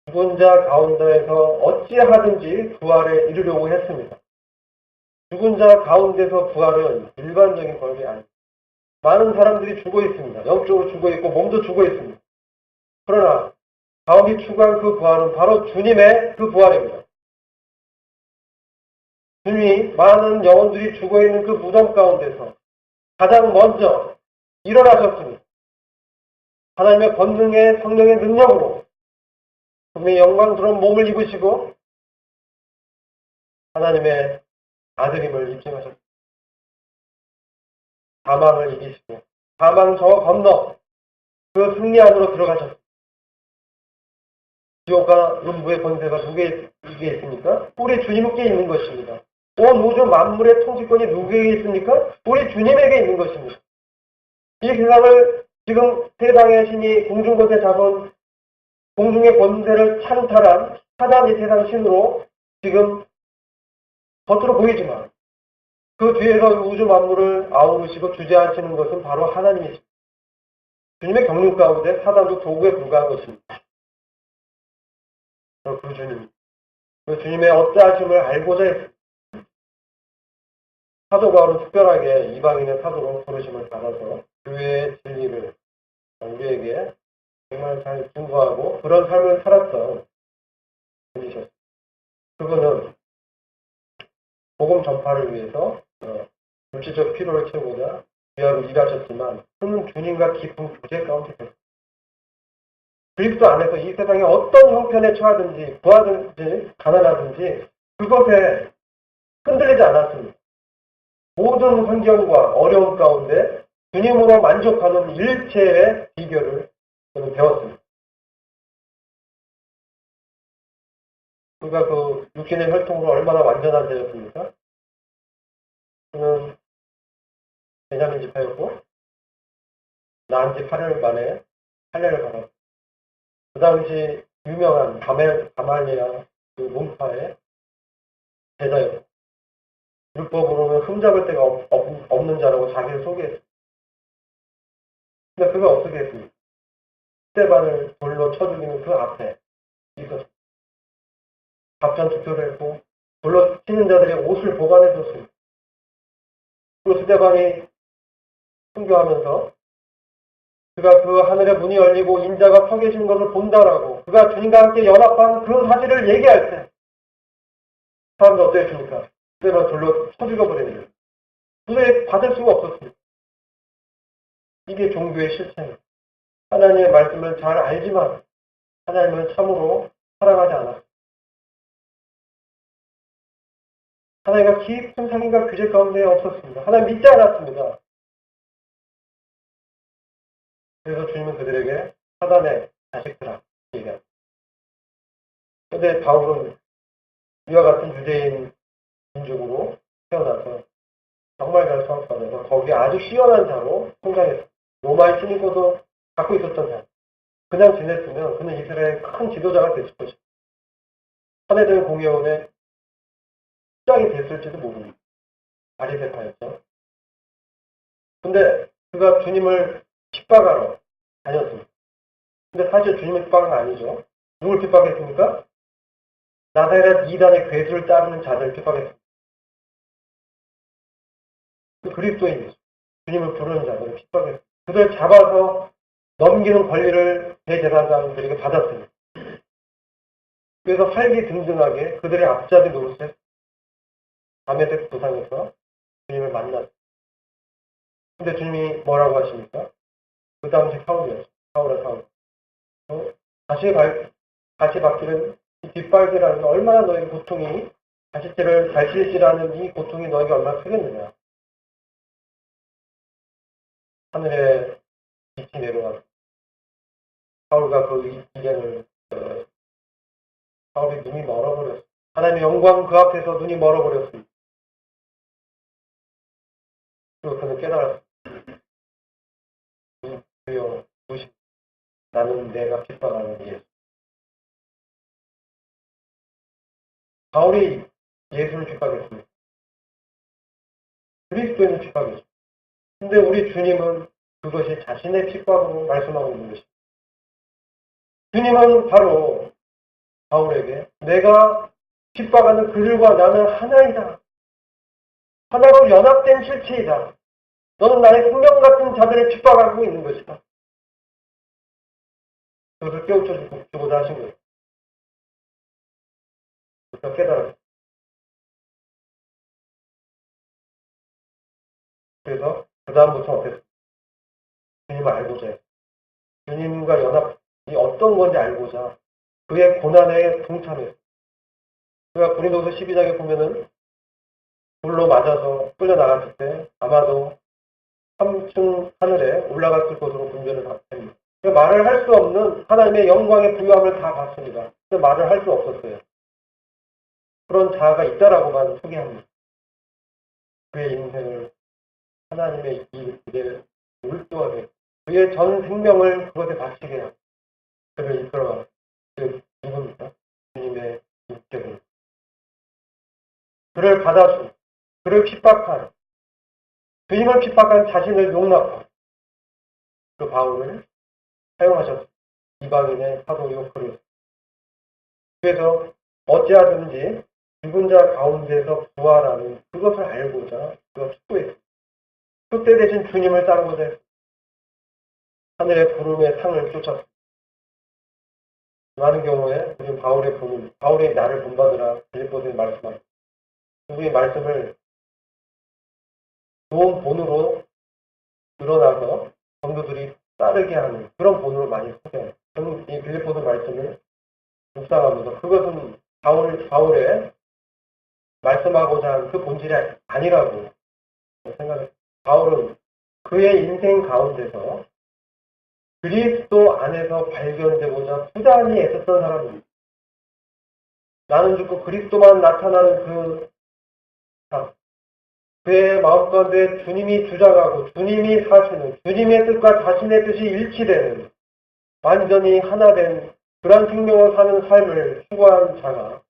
죽은 자 가운데에서 어찌하든지 부활에 이르려고 했습니다. 죽은 자 가운데서 부활은 일반적인 것이 아닙니다. 많은 사람들이 죽어 있습니다. 영적으로 죽어 있고 몸도 죽어 있습니다. 그러나 다음이 추구한 그 부활은 바로 주님의 그 부활입니다. 주님이 많은 영혼들이 죽어있는 그 무덤 가운데서 가장 먼저 일어나셨습니다. 하나님의 권능의 성령의 능력으로 그분의 영광스러운 몸을 입으시고 하나님의 아들임을 입증하셨습니다. 사망을 이기시고 사망 저 건너 그 승리 안으로 들어가셨습니다. 지옥과 음부의 권세가 누구에게 있습니까? 우리 주님께 있는 것입니다. 온 우주 만물의 통치권이 누구에게 있습니까? 우리 주님에게 있는 것입니다. 이 세상을 지금 세상의 신이 공중곳에 잡은 공중의 권세를 찬탈한 사단 이 세상 신으로 지금 겉으로 보이지만 그 뒤에서 우주 만물을 아우르시고 주재하시는 것은 바로 하나님이십니다. 주님의 경륜 가운데 사단도 도구에 불과한 것입니다. 그 주님, 그 주님의 어떠하심을 알고자 했습니다. 사도 바울은 특별하게 이방인의 사도로 부르심을 받아서 교회의 진리를 우리에게 정말 잘 증거하고 그런 삶을 살았던 분이셨습니다. 그분은 복음 전파를 위해서 물질적 필요를 채우고자 위하로 일하셨지만 그는 주님과 깊은 교제 가운데 있었습니다. 그리스도 안에서 이 세상에 어떤 형편에 처하든지 부하든지 가난하든지 그것에 흔들리지 않았습니다. 모든 환경과 어려움 가운데 주님으로 만족하는 일체의 비결을 저는 배웠습니다. 그가 그 육신의 혈통으로 얼마나 완전한 자였습니까? 그는 베냐민 지파였고 낳은 지 8일 만에 할례를 받았습니다. 그 당시 유명한 가말리아 그 문파의 제자였고 율법으로는 흠잡을 데가 없는 자라고 자기를 소개했습니다. 근데 그가 어떻게 했습니까? 스데반을 돌로 쳐 죽이는 그 앞에 있었습니다. 답변 투표를 했고 돌로 치는 자들의 옷을 보관해줬습니다. 그 스데반이 순교하면서 그가 그 하늘의 문이 열리고 인자가 서 계시는 것을 본다라고 그가 주님과 함께 연합한 그 사실을 얘기할 때 사람들 어땠습니까? 스데반 돌로 쳐 죽어버리는 거예요. 도저히 받을 수가 없었습니다. 이게 종교의 실체입니다. 하나님의 말씀을 잘 알지만 하나님을 참으로 사랑하지 않았습니다. 하나님과 깊은 상인과 규제 가운데 없었습니다. 하나님 믿지 않았습니다. 그래서 주님은 그들에게 사단의 자식들아 얘기합니다. 그런데 바울은 이와 같은 유대인 민족으로 태어나서 정말 잘 수학받아서 거기에 아주 시원한 자로 성장했습니다. 로마의 신인권도 갖고 있었던 자. 그냥 지냈으면 그는 이스라엘의 큰 지도자가 됐을 것입니다. 사내들 공회원의 시장이 됐을지도 모릅니다. 바리새파였죠. 근데 그가 주님을 핍박하러 다녔습니다. 근데 사실 주님을 핍박은 아니죠. 누굴 핍박했습니까? 나사렛 이단의 괴수를 따르는 자들을 핍박했습니다. 그 그리스도인이죠. 주님을 부르는 자들을 핍박했습니다. 그들 잡아서 넘기는 권리를 대제사장들에게 받았습니다. 그래서 활기등등하게 그들의 앞잡이 노릇을 다메섹 도상에서 주님을 만났습니다. 근데 주님이 뭐라고 하십니까? 그 당시 사울이었죠. 사울. 다시 바뀌는 이 뒷발기라는 얼마나 너희 고통이 다시를 달실질하는 이 고통이 너에게 얼마나 크겠느냐. 하늘에 빛이 내려가서 사울과 그 이전을 사울이 눈이 멀어버렸어. 하나님의 영광 그 앞에서 눈이 멀어버렸습니다. 그리고 그는 깨달았습니다. 주여 누구시 나는 내가 핍박하는 예수. 바울이 예수를 핍박했습니다. 그리스도인을 핍박했습니다. 근데 우리 주님은 그것이 자신의 핍박으로 말씀하고 있는 것입니다. 주님은 바로 바울에게 내가 핍박하는 그들과 나는 하나이다. 하나로 연합된 실체이다. 너는 나의 생명 같은 자들을 핍박하고 있는 것이다. 그것을 깨우쳐주고자 하신 거예요. 그래서 깨달았어요. 그래서 그 다음부터 어땠어요? 주님을 알고자 했어요. 주님과 연합이 어떤 건지 알고자 그의 고난에 동참했어요. 그가 고린도서 12장에 보면은 불로 맞아서 끌려나갔을 때 아마도 3층 하늘에 올라갔을 것으로 분별을 합니다. 말을 할 수 없는 하나님의 영광의 부유함을 다 봤습니다. 근데 말을 할 수 없었어요. 그런 자아가 있다라고만 소개합니다. 그의 인생을 하나님의 이 길에 몰두하게 그의 전 생명을 그것에 바치게 하고 그를 이끌어가는 그 누굽니까? 주님의 인격입니다. 그를 받아주고 그를 핍박하는 주님을 핍박한 자신을 용납하고 그 바울을 사용하셨습니다. 이방인의 사도요 그릇. 그래서 어찌하든지 죽은 자 가운데서 부활하는 그것을 알고자 그가 축도했습니다. 그때 대신 주님을 따르고자 했습니다. 하늘의 구름의 상을 쫓았습니다. 많은 경우에 우리 바울의 본인, 바울이 나를 본받으라 빌립보서에 말씀합니다. 우리 말씀을 좋은 본으로 드러나서 성도들이 따르게 하는 그런 본으로 많이 소개해요. 저는 이 빌립보서 말씀을 묵상하면서 그것은 바울의 말씀하고자 하는 그 본질이 아니라고 생각해요. 바울은 그의 인생 가운데서 그리스도 안에서 발견되고자 부단히 애썼던 사람입니다. 나는 죽고 그리스도만 나타나는 그 삶. 그의 마음 가운데 주님이 주장하고 주님이 사시는 주님의 뜻과 자신의 뜻이 일치되는 완전히 하나된 그런 생명을 사는 삶을 추구한 자가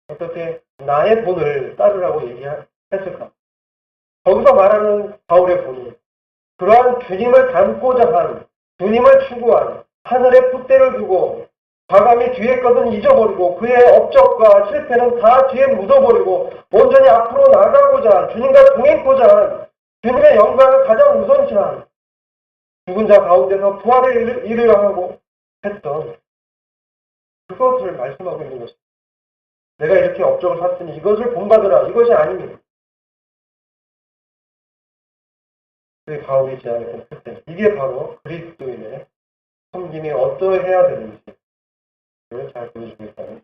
어떻게 나의 본을 따르라고 얘기했을까? 거기서 말하는 바울의 본은 그러한 주님을 닮고자 한 주님을 추구한 하늘의 풋대를 두고 과감히 뒤에 것은 잊어버리고 그의 업적과 실패는 다 뒤에 묻어버리고 온전히 앞으로 나가고자 한 주님과 동행하고자 한 주님의 영광을 가장 우선시한 죽은 자 가운데서 부활을 이루려 하고 했던 그것을 말씀하고 있는 것입니다. 내가 이렇게 업적을 샀으니 이것을 본받으라. 이것이 아닙니다. 그 바울이 지향했던 그때 이게 바로 그리스도인의 섬김이 어떠해야 되는지를 잘 보여주고 있다는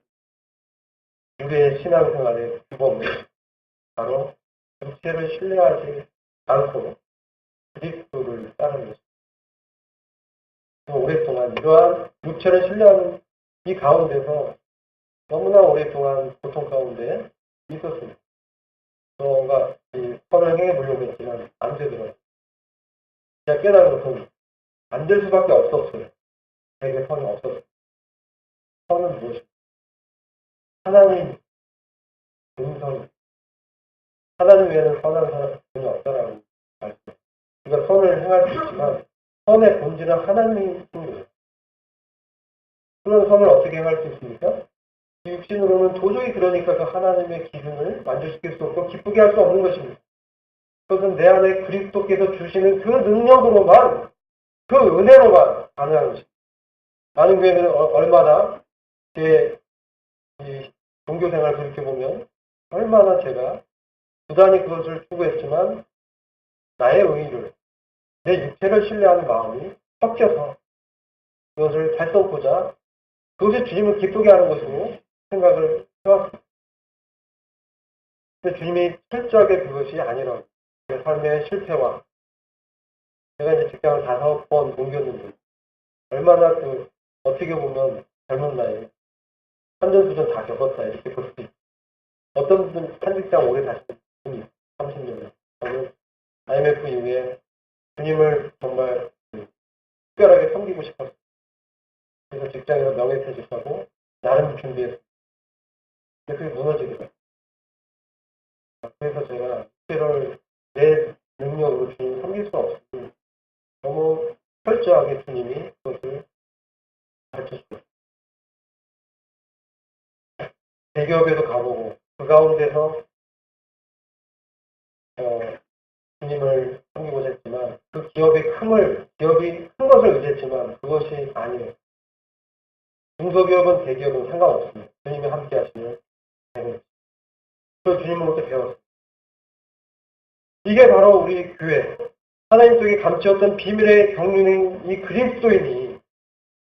우리의 신앙생활의 규범을 육체를 신뢰하지 않고 그리스도를 따르는 것입니다. 오랫동안 이러한 육체를 신뢰하는 이 가운데서 너무나 오랫동안 고통 가운데 있었습니다. 뭔가 이 선을 행해보려고 했지만 안 되더라고요. 제가 깨달은 것은 안 될 수밖에 없었어요. 제게 선이 없었어요. 선은 무엇입니까? 하나님 음성, 하나님 외에는 선한 사람이 전혀 없다라는 말씀. 우리가 선을 행할 수 있지만 선의 본질은 하나님인 거예요. 그런 선을 어떻게 행할 수 있습니까? 육신으로는 도저히 그러니까 그 하나님의 기준을 만족시킬 수 없고 기쁘게 할 수 없는 것입니다. 그것은 내 안에 그리스도께서 주시는 그 능력으로만, 그 은혜로만 가능한 것입니다. 많은 교회들은 얼마나 제 이 종교 생활을 그렇게 보면 얼마나 제가 부단히 그것을 추구했지만 나의 의의를, 내 육체를 신뢰하는 마음이 섞여서 그것을 달성하고자 그것이 주님을 기쁘게 하는 것으로 생각을 해왔습니다. 근데 주님이 철저하게 그것이 아니라고. 내 삶의 실패와 제가 이제 직장을 5번 옮겼는데 얼마나 어떻게 보면 젊은 나이에 산전수전 다 겪었다 이렇게 볼 수 있어요. 어떤 분은 한 직장 오래 다니는 분이 30년. 저는 IMF 이후에 주님을 정말 특별하게 섬기고 싶었어요. 그래서 직장에서 명예퇴직하고 나름 준비했어요. 근데 그게 무너지더라고요. 그래서 제가 육체를 내 능력으로 주님 섬길 수 없으니 너무 철저하게 주님이 그것을 가르쳐주셨어요. 대기업에도 가보고 그 가운데서 주님을 섬기고자 했지만 그 기업이 큰 것을 의지했지만 그것이 아니에요. 중소기업은 대기업은 상관없습니다. 주님이 함께 하시면 되는. 그 주님으로부터 배웠습니다. 이게 바로 우리 교회, 하나님 속에 감추었던 비밀의 경륜인 이 그리스도인이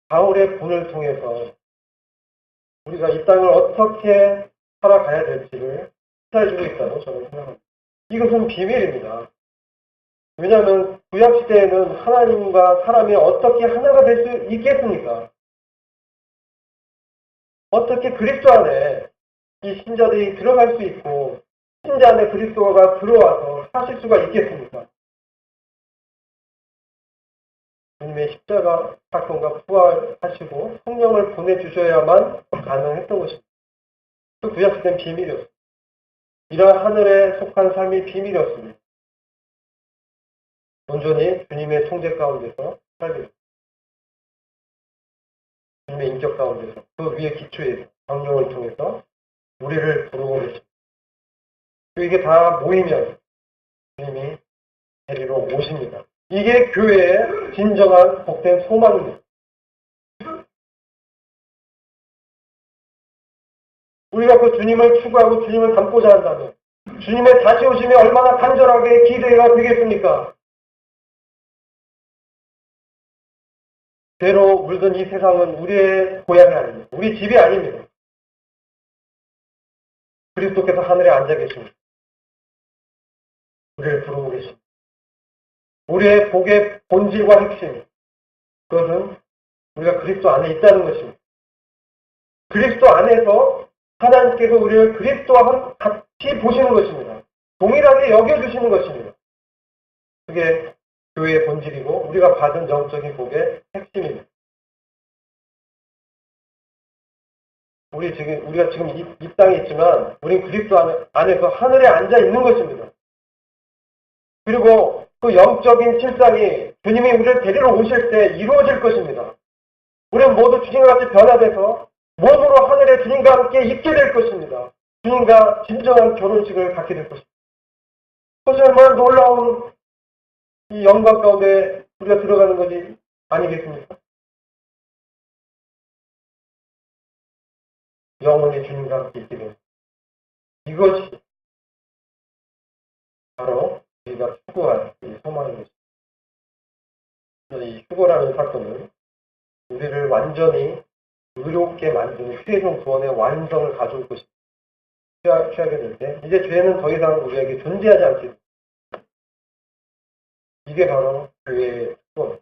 바울의 본을 통해서 우리가 이 땅을 어떻게 살아가야 될지를 시사해주고 있다고 저는 생각합니다. 이것은 비밀입니다. 왜냐하면 구약시대에는 하나님과 사람이 어떻게 하나가 될 수 있겠습니까? 어떻게 그리스도 안에 이 신자들이 들어갈 수 있고 신자 안에 그리스도가 들어와서 사실 수가 있겠습니까? 주님의 십자가 사건과 부활하시고 성령을 보내주셔야만 가능했던 것입니다. 그 구약시대는 비밀이었습니다. 이러한 하늘에 속한 삶이 비밀이었습니다. 온전히 주님의 통제 가운데서 살게 됩니다. 주님의 인격 가운데서 그 위에 기초에서 성령을 통해서 우리를 부르고 계십니다. 이게 다 모이면 주님이 데리러 오십니다. 이게 교회의 진정한 복된 소망입니다. 우리가 그 주님을 추구하고 주님을 닮고자 한다면 주님의 다시 오심이 얼마나 간절하게 기대가 되겠습니까? 죄로 물든 이 세상은 우리의 고향이 아닙니다. 우리 집이 아닙니다. 그리스도께서 하늘에 앉아 계십니다. 우리를 부르고 계십니다. 우리의 복의 본질과 핵심, 그것은 우리가 그리스도 안에 있다는 것입니다. 그리스도 안에서 하나님께서 우리를 그리스도와 같이 보시는 것입니다. 동일하게 여겨주시는 것입니다. 그게 교회의 본질이고 우리가 받은 영적인 복의 핵심입니다. 우리가 지금 이 땅에 있지만 우린 그리스도 안에서 하늘에 앉아 있는 것입니다. 그리고 그 영적인 실상이 주님이 우리를 데리러 오실 때 이루어질 것입니다. 우리는 모두 주님과 같이 변화돼서 몸으로 하늘에 주님과 함께 있게 될 것입니다. 주님과 진정한 결혼식을 갖게 될 것입니다. 그것이 얼마나 놀라운 이 영광 가운데 우리가 들어가는 것이 아니겠습니까? 영원히 주님과 함께 있게 됩니다. 이것이 바로 우리가 추구할 이 소망인 것입니다. 이 휴거라는 사건은 우리를 완전히 의롭게 만드는 최종 구원의 완성을 가져올 것입니다. 취하게 될 때 이제 죄는 더 이상 우리에게 존재하지 않게 됩니다. 이게 바로 교회의 특권.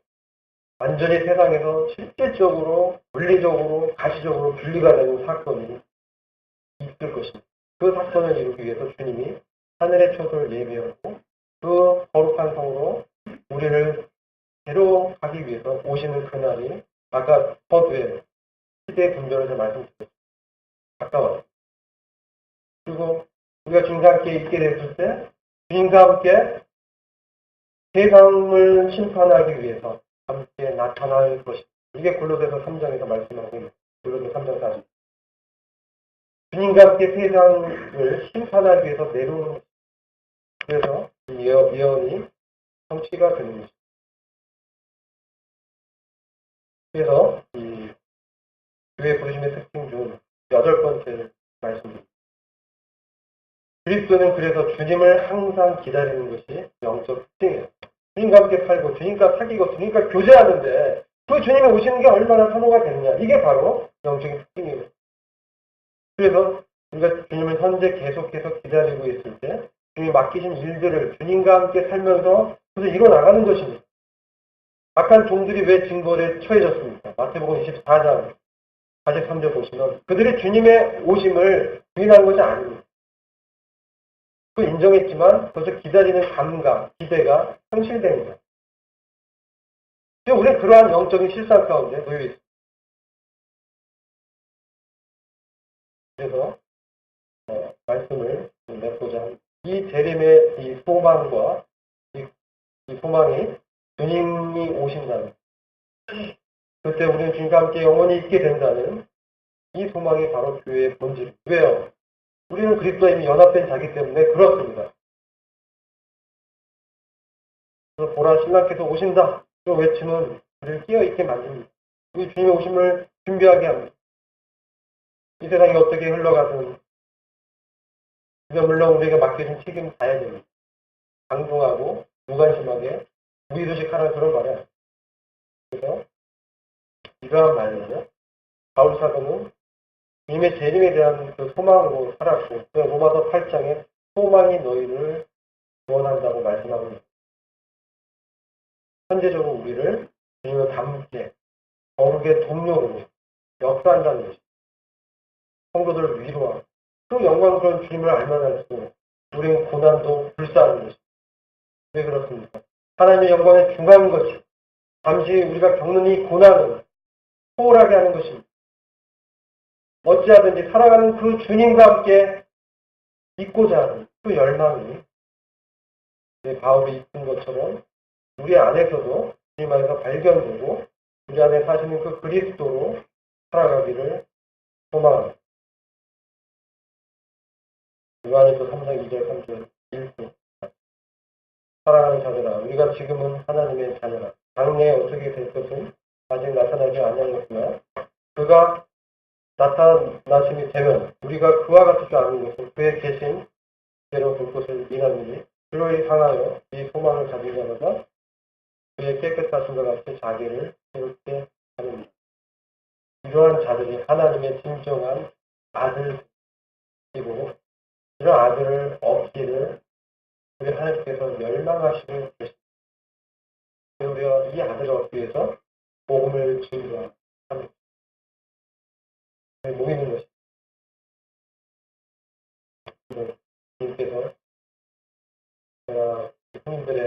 완전히 세상에서 실질적으로, 물리적으로, 가시적으로 분리가 되는 사건이 있을 것입니다. 그 사건을 이루기 위해서 주님이 하늘의 초소를 예비하고 그 거룩한 성으로 우리를 데려가기 위해서 오시는 그날이 아까 서두에 시대 분별에서 말씀드렸습니다. 가까웠습니다. 그리고 우리가 주님과 함께 있게 됐을 때 주님과 함께 세상을 심판하기 위해서 함께 나타날 것입니다. 이게 골로새서 3장에서 말씀하고 있는 골로새 3장 4절. 주님과 함께 세상을 심판하기 위해서 내려오는 것입니다. 그래서 이 예언이 성취가 되는 것입니다. 그래서 이 교회 부르심의 특징 중 8번째 말씀입니다. 그리스도는 그래서 주님을 항상 기다리는 것이 영적 특징이에요. 주님과 함께 살고 주님과 사귀고 주님과 교제하는데 그 주님이 오시는 게 얼마나 사모가 되느냐. 이게 바로 영적인 특징이에요. 그래서 우리가 주님을 현재 계속해서 기다리고 있을 때 주님이 맡기신 일들을 주님과 함께 살면서 그래서 이뤄나가는 것입니다. 악한 종들이 왜 징벌에 처해졌습니까? 마태복음 24장 43절 보시면 그들이 주님의 오심을 부인한 것이 아닙니다. 그 인정했지만 그것을 기다리는 감각, 기대가 현실됩니다. 우리는 그러한 영적인 실상 가운데 놓여 있습니다. 그래서 말씀을 맺고자 합니다. 이 재림의 이 소망과 이 소망이 주님이 오신다는 그때 우리는 주님과 함께 영원히 있게 된다는 이 소망이 바로 교회의 본질. 왜요? 우리는 그리스도와 이미 연합된 자기 때문에 그렇습니다. 그래서 보라 신랑께서 오신다. 그 외침은 우리를 끼어있게 만듭니다. 우리 주님의 오심을 준비하게 합니다. 이 세상이 어떻게 흘러가든 물론 우리에게 맡겨진 책임 다해야 됩니다. 방종하고 무관심하게 무의도식하라는 그런 말이야. 그래서 이러한 말로는 바울 사도는 주님의 재림에 대한 그 소망으로 살았고 그 로마서 8장에 소망이 너희를 구원한다고 말씀하고 있습니다. 현재적으로 우리를 주님과 함께 거룩의 동료로 역사한다는 것입니다. 성도들을 위로하고 그 영광스러운 주님을 알만 할수록 우리는 고난도 불사하는 것입니다. 왜 그렇습니까? 하나님의 영광의 중요한 것이 잠시 우리가 겪는 이 고난은 소홀하게 하는 것입니다. 어찌하든지 살아가는 그 주님과 함께 있고자 하는 그 열망이 바울이 있은 것처럼 우리 안에서도 주님 안에서 발견되고 우리 안에 사시는 그 그리스도로 살아가기를 소망합니다. 요한일서 3장 2절 3절 1절 사랑하는 자들아 우리가 지금은 하나님의 자녀라. 장래에 어떻게 될 것은 아직 나타나지 아니하였으나 그가 나타나심이 되면 우리가 그와 같을 줄 아는 것은 그의 계신 대로 볼 것을 미나미니 그로 향하여 이 소망을 가진 자마다 그의 깨끗하심과 같이 자기를 새롭게 하는 이러한 자들이 하나님의 진정한 아들이고 이런 아들을 얻기를 우리 하나님께서 열망하시고 계십니다. 우리가 이 아들을 얻기 위해서 복음을 증거하는 모이는 것입니다. 주님께서 제가 성인들의